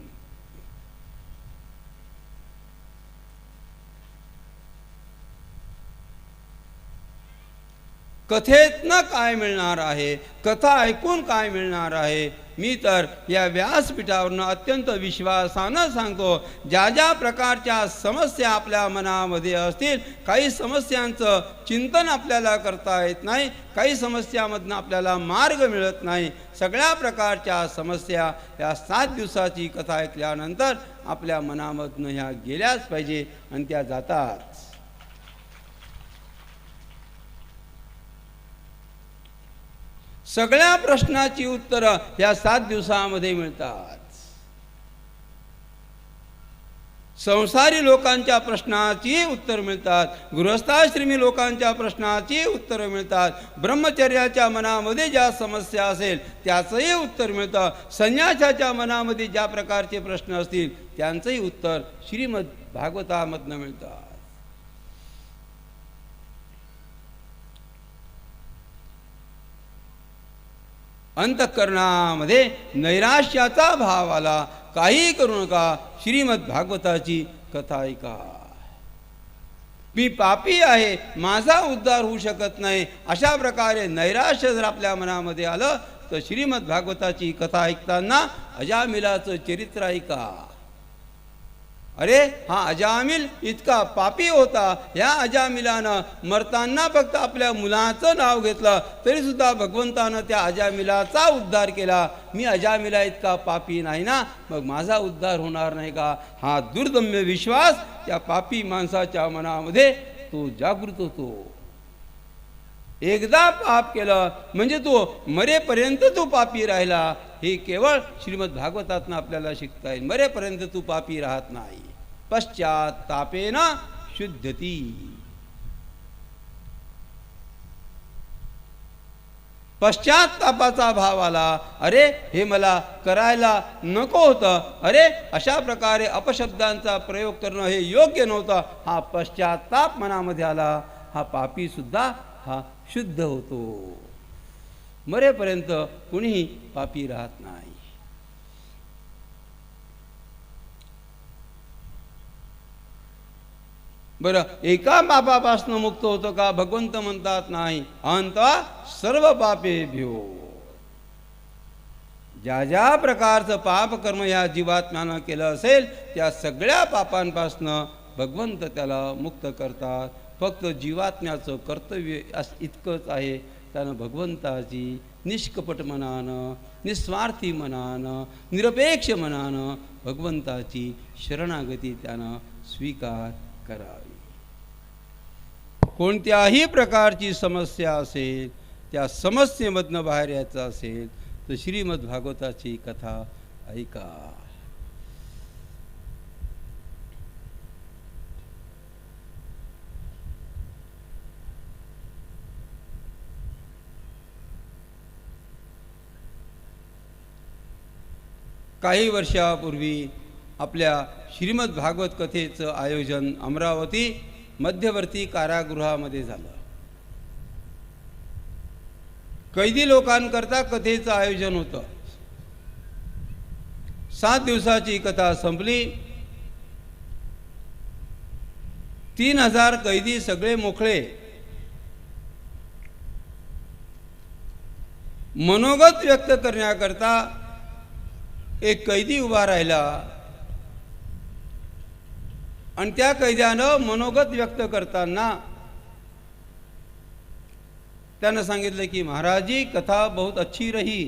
कथेतनं काय मिळणार आहे, कथा ऐकून काय मिळणार आहे. मी तर या व्यासपीठावरनं अत्यंत विश्वासानं सांगतो, ज्या ज्या प्रकारच्या समस्या आपल्या मनामध्ये असतील, काही समस्यांचं चिंतन आपल्याला करता येत नाही, काही समस्यामधनं आपल्याला मार्ग मिळत नाही, सगळ्या प्रकारच्या समस्या या 7 दिवसाची कथा ऐकल्यानंतर आपल्या मनामधनं ह्या गेल्याच पाहिजे आणि त्या जातात. सगळ्या प्रश्नाची उत्तरं या 7 दिवसामध्ये मिळतात. संसारी लोकांच्या प्रश्नाची उत्तर मिळतात, गृहस्थाश्रमी लोकांच्या प्रश्नाची उत्तरं मिळतात, ब्रह्मचर्याच्या मनामध्ये ज्या समस्या असेल त्याचंही उत्तर मिळतं, संन्यासाच्या मनामध्ये ज्या प्रकारचे प्रश्न असतील त्यांचंही उत्तर श्रीमद भागवतामधनं मिळतं. अंतःकरणामध्ये नैराश्याचा भाव आला, काही करू नका, श्रीमद भागवताची कथा ऐका. मी पापी आहे, माझा उद्धार होऊ शकत नाही, अशा प्रकारे नैराश्य जर आपल्या मनामध्ये आलं तर श्रीमद भागवताची कथा ऐकताना अजामिलाचं चरित्र ऐका. अरे हा अजामिल इतका पापी होता, या अजामिलानं मरताना फक्त आपल्या मुलाचं नाव घेतलं तरी सुद्धा भगवंतानं त्या अजामिलाचा उद्धार केला. मी अजामिला इतका पापी नाही ना, मग माझा उद्धार होणार नाही का? हा दुर्दम्य विश्वास त्या पापी माणसाच्या मनामध्ये तो जागृत होतो. एकदा पाप केलं म्हणजे तो मरेपर्यंत तो पापी राहिला, हे केवळ श्रीमद भागवतातनं आपल्याला शिकता येईल. मरेपर्यंत तू पापी राहत नाही. पश्चात्तापेन शुद्धती. पश्चात्तापाचा भाव आला, अरे हे मला करायला नको होतं, अरे अशा प्रकारे अपशब्दांचा प्रयोग करणं हे योग्य नव्हतं. हा पश्चात्ताप मनामध्ये आला, हा पापी सुद्धा हा शुद्ध होतो. मरेपर्यंत कुणीही पापी राहत नाही. बरं, एका पापापासून मुक्त होतो का? भगवंत म्हणतात नाही, अहंता सर्व पापेभ्यो. ज्या ज्या प्रकारचं पापकर्म या जीवात्म्यानं केलं असेल त्या सगळ्या पापांपासनं भगवंत त्याला मुक्त करतात. फक्त जीवात्म्याचं कर्तव्य इतकंच आहे, त्यानं भगवंताची निष्कपट मनानं, निस्वार्थी मनानं, निरपेक्ष मनानं भगवंताची शरणागती त्यानं स्वीकार करावी. कोणत्याही प्रकारची समस्या असेल, त्या समस्येमधनं बाहेर यायचं असेल तर श्रीमद भागवताची कथा ऐका. काही वर्षापूर्वी आपल्या श्रीमद भागवत कथेचं आयोजन अमरावती मध्यवर्ती कारागृहामध्ये झालं. कैदी लोकांकरता कथेचं आयोजन होतं. 7 दिवसाची कथा संपली. 3000 कैदी सगळे मोकळे. मनोगत व्यक्त करण्याकरता एक कैदी उभा राहिला आणि त्या कैद्यानं मनोगत व्यक्त करताना त्यानं सांगितलं की महाराज जी कथा बहुत अच्छी रही.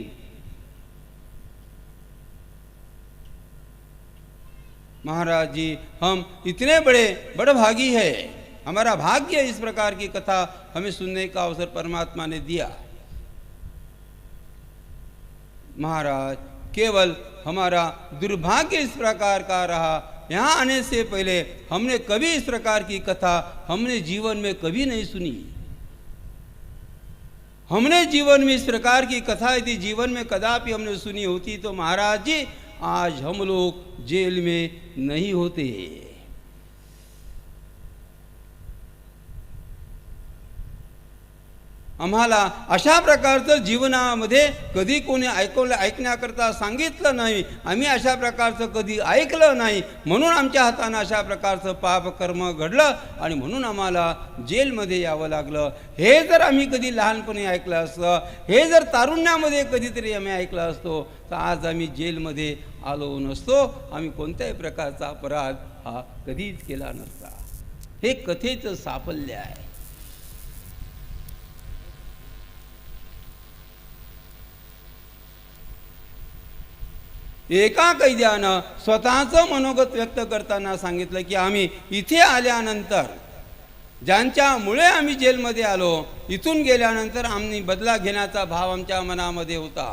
महाराज जी हम इतने बड़भागी है, हमारा भाग्य इस प्रकार की कथा हमें सुनने का अवसर परमात्मा ने दिया. महाराज केवल हमारा दुर्भाग्य इस प्रकार का रहा, यहाँ आने से पहले हमने कभी इस प्रकार की कथा हमने जीवन में कभी नहीं सुनी. हमने जीवन में इस प्रकार की कथा यदि जीवन में कदापि हमने सुनी होती तो महाराज जी आज हम लोग जेल में नहीं होते. आम्हाला अशा प्रकारचं जीवनामध्ये कधी कोणी ऐकण्याकरता सांगितलं नाही. आम्ही अशा प्रकारचं कधी ऐकलं नाही, म्हणून आमच्या हातानं अशा प्रकारचं पापकर्म घडलं आणि म्हणून आम्हाला जेलमध्ये यावं लागलं. हे जर आम्ही कधी लहानपणी ऐकलं असतं, हे जर तारुण्यामध्ये कधीतरी आम्ही ऐकलं असतो तर आज आम्ही जेलमध्ये आलो नसतो. आम्ही कोणत्याही प्रकारचा अपराध हा कधीच केला नसता. हे कथेचं साफल्य आहे. एका कैद्यानं स्वतःचं मनोगत व्यक्त करताना सांगितलं की आम्ही इथे आल्यानंतर ज्यांच्यामुळे आम्ही जेलमध्ये आलो, इथून गेल्यानंतर आम्ही बदला घेण्याचा भाव आमच्या मनामध्ये होता.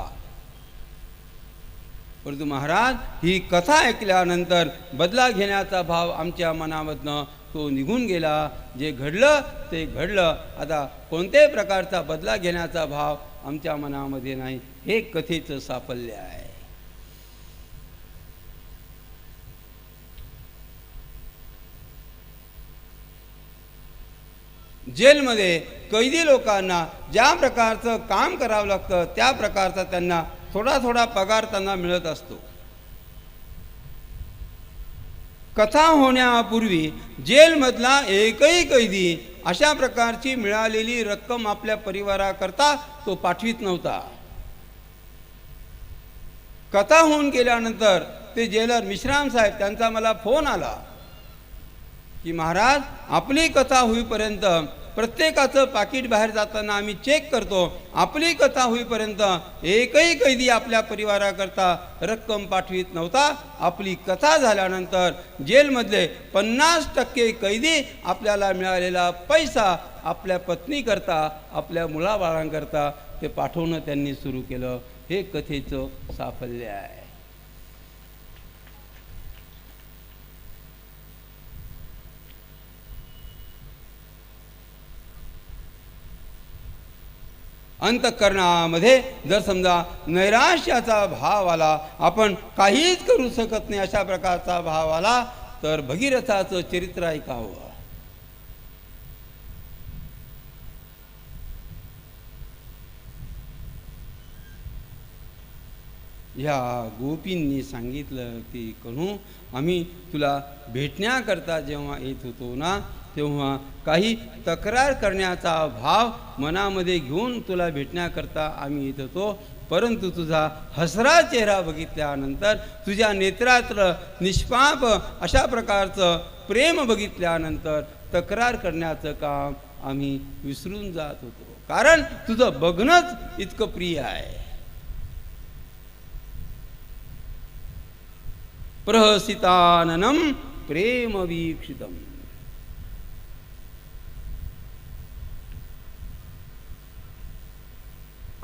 परंतु महाराज ही कथा ऐकल्यानंतर बदला घेण्याचा भाव आमच्या मनामधनं तो निघून गेला. जे घडलं ते घडलं. आता कोणत्याही प्रकारचा बदला घेण्याचा भाव आमच्या मनामध्ये नाही. हे कथेचं साफल्य आहे. जेलमध्ये कैदी लोकांना ज्या प्रकारचं काम करावं लागतं त्या प्रकारचा त्यांना थोडा थोडा पगार त्यांना मिळत असतो. कथा होण्यापूर्वी जेलमधला एकही कैदी अशा प्रकारची मिळालेली रक्कम आपल्या परिवाराकरता तो पाठवित नव्हता. कथा होऊन गेल्यानंतर ते जेलर मिश्राम साहेब त्यांचा मला फोन आला की महाराज आपली कथा होईपर्यंत प्रत्येकाचं पाकिट बाहेर जाताना आम्ही चेक करतो. आपली कथा होईपर्यंत एकही कैदी आपल्या परिवाराकरता रक्कम पाठवित नव्हता. आपली कथा झाल्यानंतर जेलमधले 50% कैदी आपल्याला मिळालेला पैसा आपल्या पत्नीकरता, आपल्या मुलाबाळांकरता ते पाठवणं त्यांनी सुरू केलं. हे कथेचं साफल्य आहे. अंतःकरणामध्ये जर समजा नैराश्याचा भाव आला, आपण काहीच करू शकत नाही अशा प्रकारचा भाव आला तर भगीरथाचं चरित्र ऐकावं. ह्या गोपींनी सांगितलं की कन्हू आम्ही तुला भेटण्याकरता जेव्हा येत होतो ना तेव्हा काही तक्रार करण्याचा भाव मनामध्ये घेऊन तुला भेटण्याकरता आम्ही येत होतो. परंतु तुझा हसरा चेहरा बघितल्यानंतर, तुझ्या नेत्रातलं निष्पाप अशा प्रकारचं प्रेम बघितल्यानंतर तक्रार करण्याचं काम आम्ही विसरून जात होतो. कारण तुझं बघणंच इतकं प्रिय आहे. प्रहसिताननं प्रेम वीक्षितम्.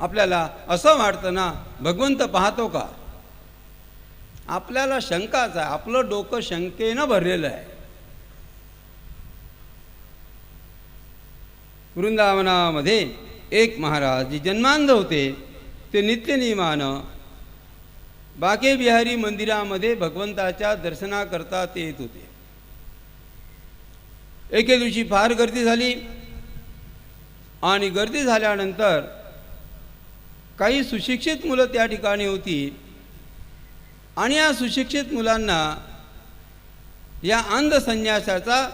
आपल्याला असं वाटतं ना, भगवंत पाहतो का? आपल्याला शंकाच आहे, आपलं डोकं शंकेनं भरलेलं आहे. वृंदावनामध्ये एक महाराज जे जन्मांध होते, ते नित्यनियमानं बाके बिहारी मंदिरामध्ये भगवंताच्या दर्शनाकरता ते येत होते. एके दिवशी फार गर्दी झाली आणि गर्दी झाल्यानंतर काही सुशिक्षित मुलं त्या ठिकाणी होती आणि या सुशिक्षित मुलांना या अंध संन्यासाचा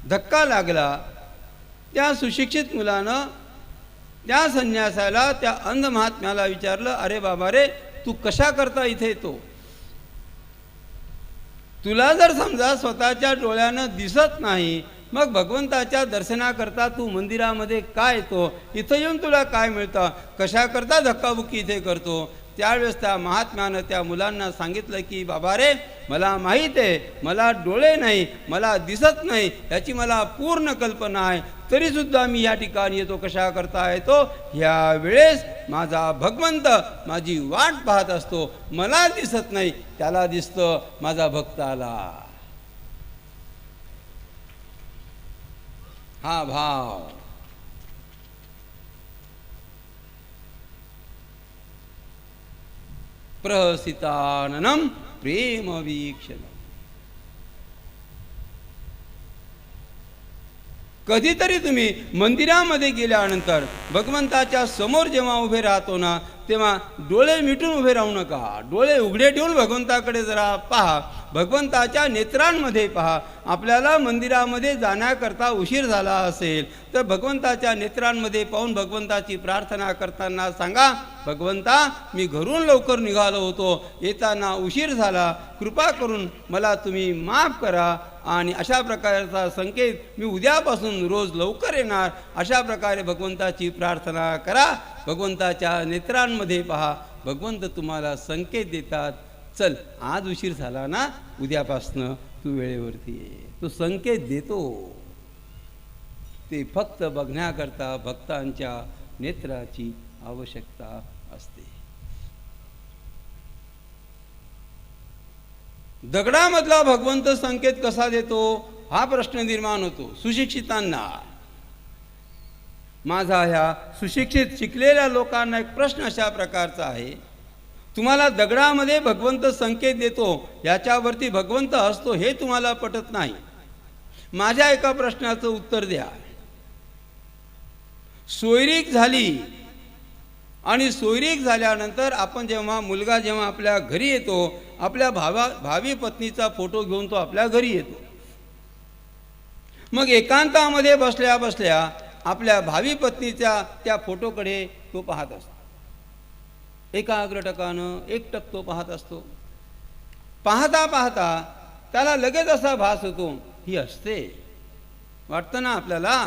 धक्का लागला. त्या सुशिक्षित मुलानं त्या संन्यासाला, त्या अंध महात्म्याला विचारलं, अरे बाबा रे, तू कशा करता इथे येतो? तुला जर समजा स्वतःच्या डोळ्यानं दिसत नाही, मग भगवंताच्या दर्शनाकरता तू मंदिरामध्ये काय येतो? इथं येऊन तुला काय मिळतं? कशा करता धक्काबुक्की इथे करतो? त्यावेळेस त्या महात्म्यानं त्या मुलांना सांगितलं की बाबा रे, मला माहीत आहे, मला डोळे नाही, मला दिसत नाही, याची मला पूर्ण कल्पना आहे, तरीसुद्धा मी या ठिकाणी येतो. कशा करता येतो? ह्या वेळेस माझा भगवंत माझी वाट पाहत असतो, मला दिसत नाही, त्याला दिसतं, माझा भक्त आला. हा भाव प्रहसिताननम प्रेम वीक्षण. कधीतरी तुम्ही मंदिरामध्ये गेल्यानंतर भगवंताच्या समोर जेव्हा उभे राहतो ना, तेव्हा डोळे मिटून उभे राहू नका. डोळे उघडे ठेवून भगवंताकडे जरा पहा, भगवंताच्या नेत्रांमध्ये पहा. आपल्याला मंदिरामध्ये जाण्याकरता उशीर झाला असेल तर भगवंताच्या नेत्रांमध्ये पाहून भगवंताची प्रार्थना करताना सांगा, भगवंता, मी घरून लवकर निघालो होतो, येताना उशीर झाला, कृपा करून मला तुम्ही माफ करा. आणि अशा प्रकारचा संकेत मी उद्यापासून रोज लवकर येणार, अशा प्रकारे भगवंताची प्रार्थना करा. भगवंताच्या नेत्रांमध्ये पहा, भगवंत तुम्हाला संकेत देतात, चल आज उशीर झाला ना, उद्यापासनं तू वेळेवरती ये. तो संकेत देतो. ते फक्त बघण्याकरता भक्तांच्या नेत्राची आवश्यकता असते. दगडामधला भगवंत संकेत कसा देतो हा प्रश्न निर्माण होतो सुशिक्षितांना. माझा ह्या सुशिक्षित शिकलेल्या लोकांना एक प्रश्न अशा प्रकारचा आहे, तुम्हाला दगडामध्ये भगवंत संकेत देतो, याच्यावरती भगवंत असतो हे तुम्हाला पटत नाही. माझ्या एका प्रश्नाचं उत्तर द्या. सोयरीक झाली आणि सोयरीक झाल्यानंतर आपण जेव्हा मुलगा जेव्हा आपल्या घरी येतो, आपल्या भावी पत्नीचा फोटो घेऊन तो आपल्या घरी येतो. मग एकांतामध्ये बसल्या बसल्या आपल्या भावी पत्नीच्या त्या फोटोकडे तो पाहत असतो. एकाग्रटकानं एकटक तो पाहत असतो. पाहता पाहता त्याला लगेच असा भास होतो, ही असते. वाटतं ना आपल्याला?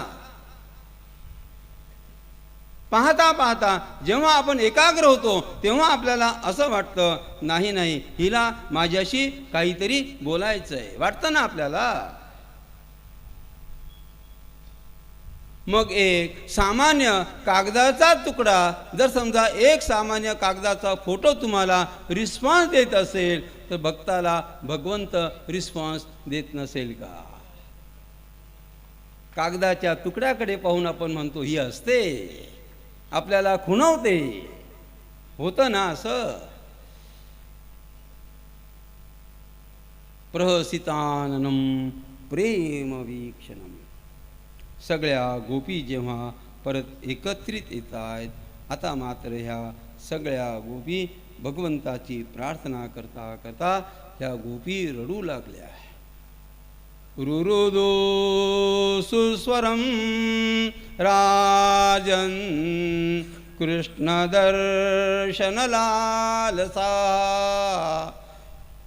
पाहता पाहता जेव्हा आपण एकाग्र होतो तेव्हा आपल्याला असं वाटतं, नाही नाही, हिला माझ्याशी काहीतरी बोलायचं आहे. वाटतं ना आपल्याला? मग एक सामान्य कागदाचा तुकडा, जर समजा एक सामान्य कागदाचा फोटो तुम्हाला रिस्पॉन्स देत असेल, तर भक्ताला भगवंत रिस्पॉन्स देत नसेल का? कागदाच्या तुकड्याकडे पाहून आपण म्हणतो, ही असते, आपल्याला खुणवते. होतं ना असं? प्रहसिताननम प्रेम वीक्षणम. सगळ्या गोपी जेव्हा परत एकत्रित येत आहेत, आता मात्र ह्या सगळ्या गोपी भगवंताची प्रार्थना करता करता ह्या गोपी रडू लागल्या. रुरुदो सुस्वरम राजन कृष्ण दर्शन लालसा.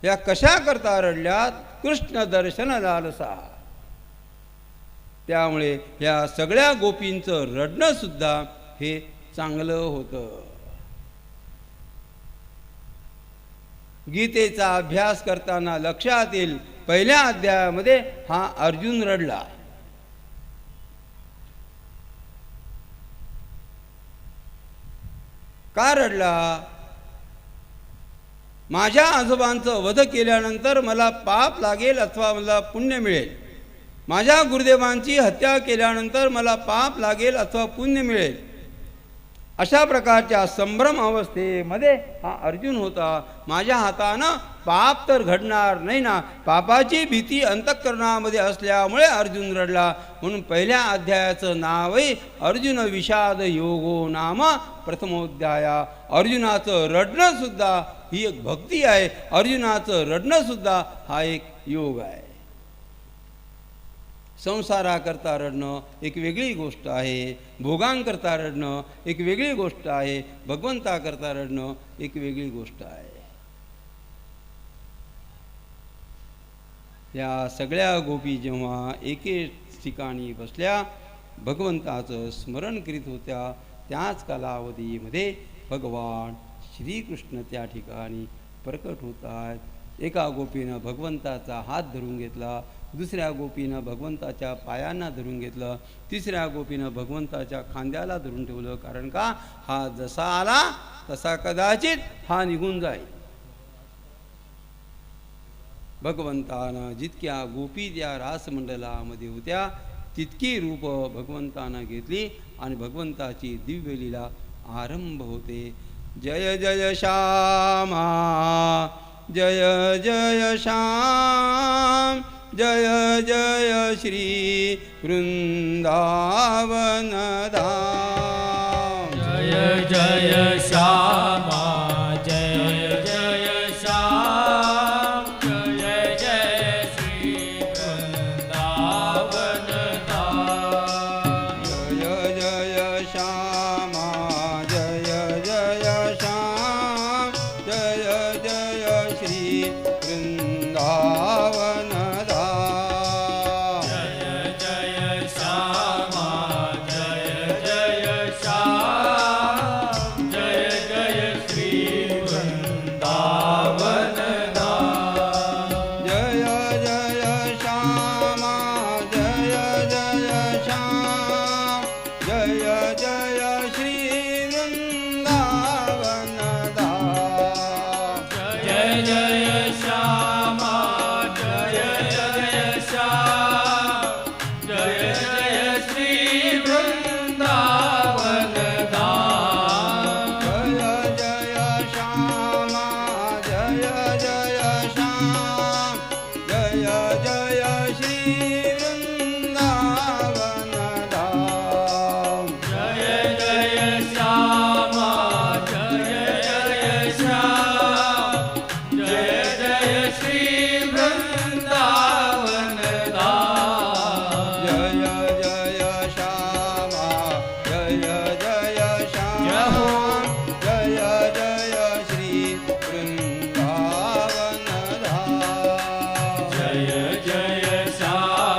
या कशा करता रडल्यात? कृष्ण दर्शन लालसा. त्यामुळे या सगळ्या गोपींचं रडणं सुद्धा हे चांगलं होतं. गीतेचा अभ्यास करताना लक्षात येईल, पहिल्या अध्यायामध्ये हा अर्जुन रडला. का रडला? माझ्या आजोबांचं वध केल्यानंतर मला पाप लागेल अथवा मला पुण्य मिळेल, माझ्या गुरुदेवांची हत्या केल्यानंतर मला पाप लागेल अथवा पुण्य मिळेल, अशा प्रकारच्या संभ्रम अवस्थेमध्ये हा अर्जुन होता. माझ्या हातानं पाप तर घडणार नाही ना, पापाची भीती अंतःकरणामध्ये असल्यामुळे अर्जुन रडला. म्हणून पहिल्या अध्यायाचं नावही अर्जुन विषाद योगो नाम प्रथमोध्याया. अर्जुनाचं रडणं सुद्धा ही एक भक्ती आहे, अर्जुनाचं रडणं सुद्धा हा एक योग आहे. संसाराकरता रडणं एक वेगळी गोष्ट आहे, भोगांकरता रडणं एक वेगळी गोष्ट आहे, भगवंताकरता रडणं एक वेगळी गोष्ट आहे. या सगळ्या गोपी जेव्हा एकेच ठिकाणी बसल्या भगवंताचं स्मरण करीत होत्या, त्याच कालावधीमध्ये भगवान श्रीकृष्ण त्या ठिकाणी प्रकट होत आहेत. एका गोपीनं भगवंताचा हात धरून घेतला, दुसऱ्या गोपीनं भगवंताच्या पायांना धरून घेतलं, तिसऱ्या गोपीनं भगवंताच्या खांद्याला धरून ठेवलं. कारण का? हा जसा आला तसा कदाचित हा निघून जाईल. भगवंतानं जितक्या गोपी त्या रासमंडलामध्ये होत्या तितकी रूप भगवंतानं घेतली आणि भगवंताची दिव्य लीला आरंभ होते. जय जय श्यामा जय जय श्याम, जय जय श्री वृंदावन धाम. जय जय श्यामा जय जय श्याम, जय जय श्री वृंदावन धाम. जय जय श्यामा जय जय श्याम, जय जय श्री वृंदावन धाम. जय जय श्यामा जय जय श्याम, जय जय श्री वृंदावन धाम. जय जय श्यामा जय जय श्याम, जय जय श्री वृंदावन धाम. जय जय श्यामा जय जय श्याम, जय जय श्री वृंदावन धाम. जय जय श्यामा जय जय श्याम, जय जय श्री वृंदावन धाम. जय जय श्यामा जय जय श्याम, जय जय श्री वृंदावन धाम. जय जय श्यामा जय जय श्याम, जय जय श्री वृंदावन धाम. जय जय श्यामा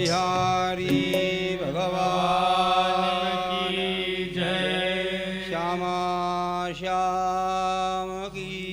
बिहारी भगवान की जय श्यामा श्याम की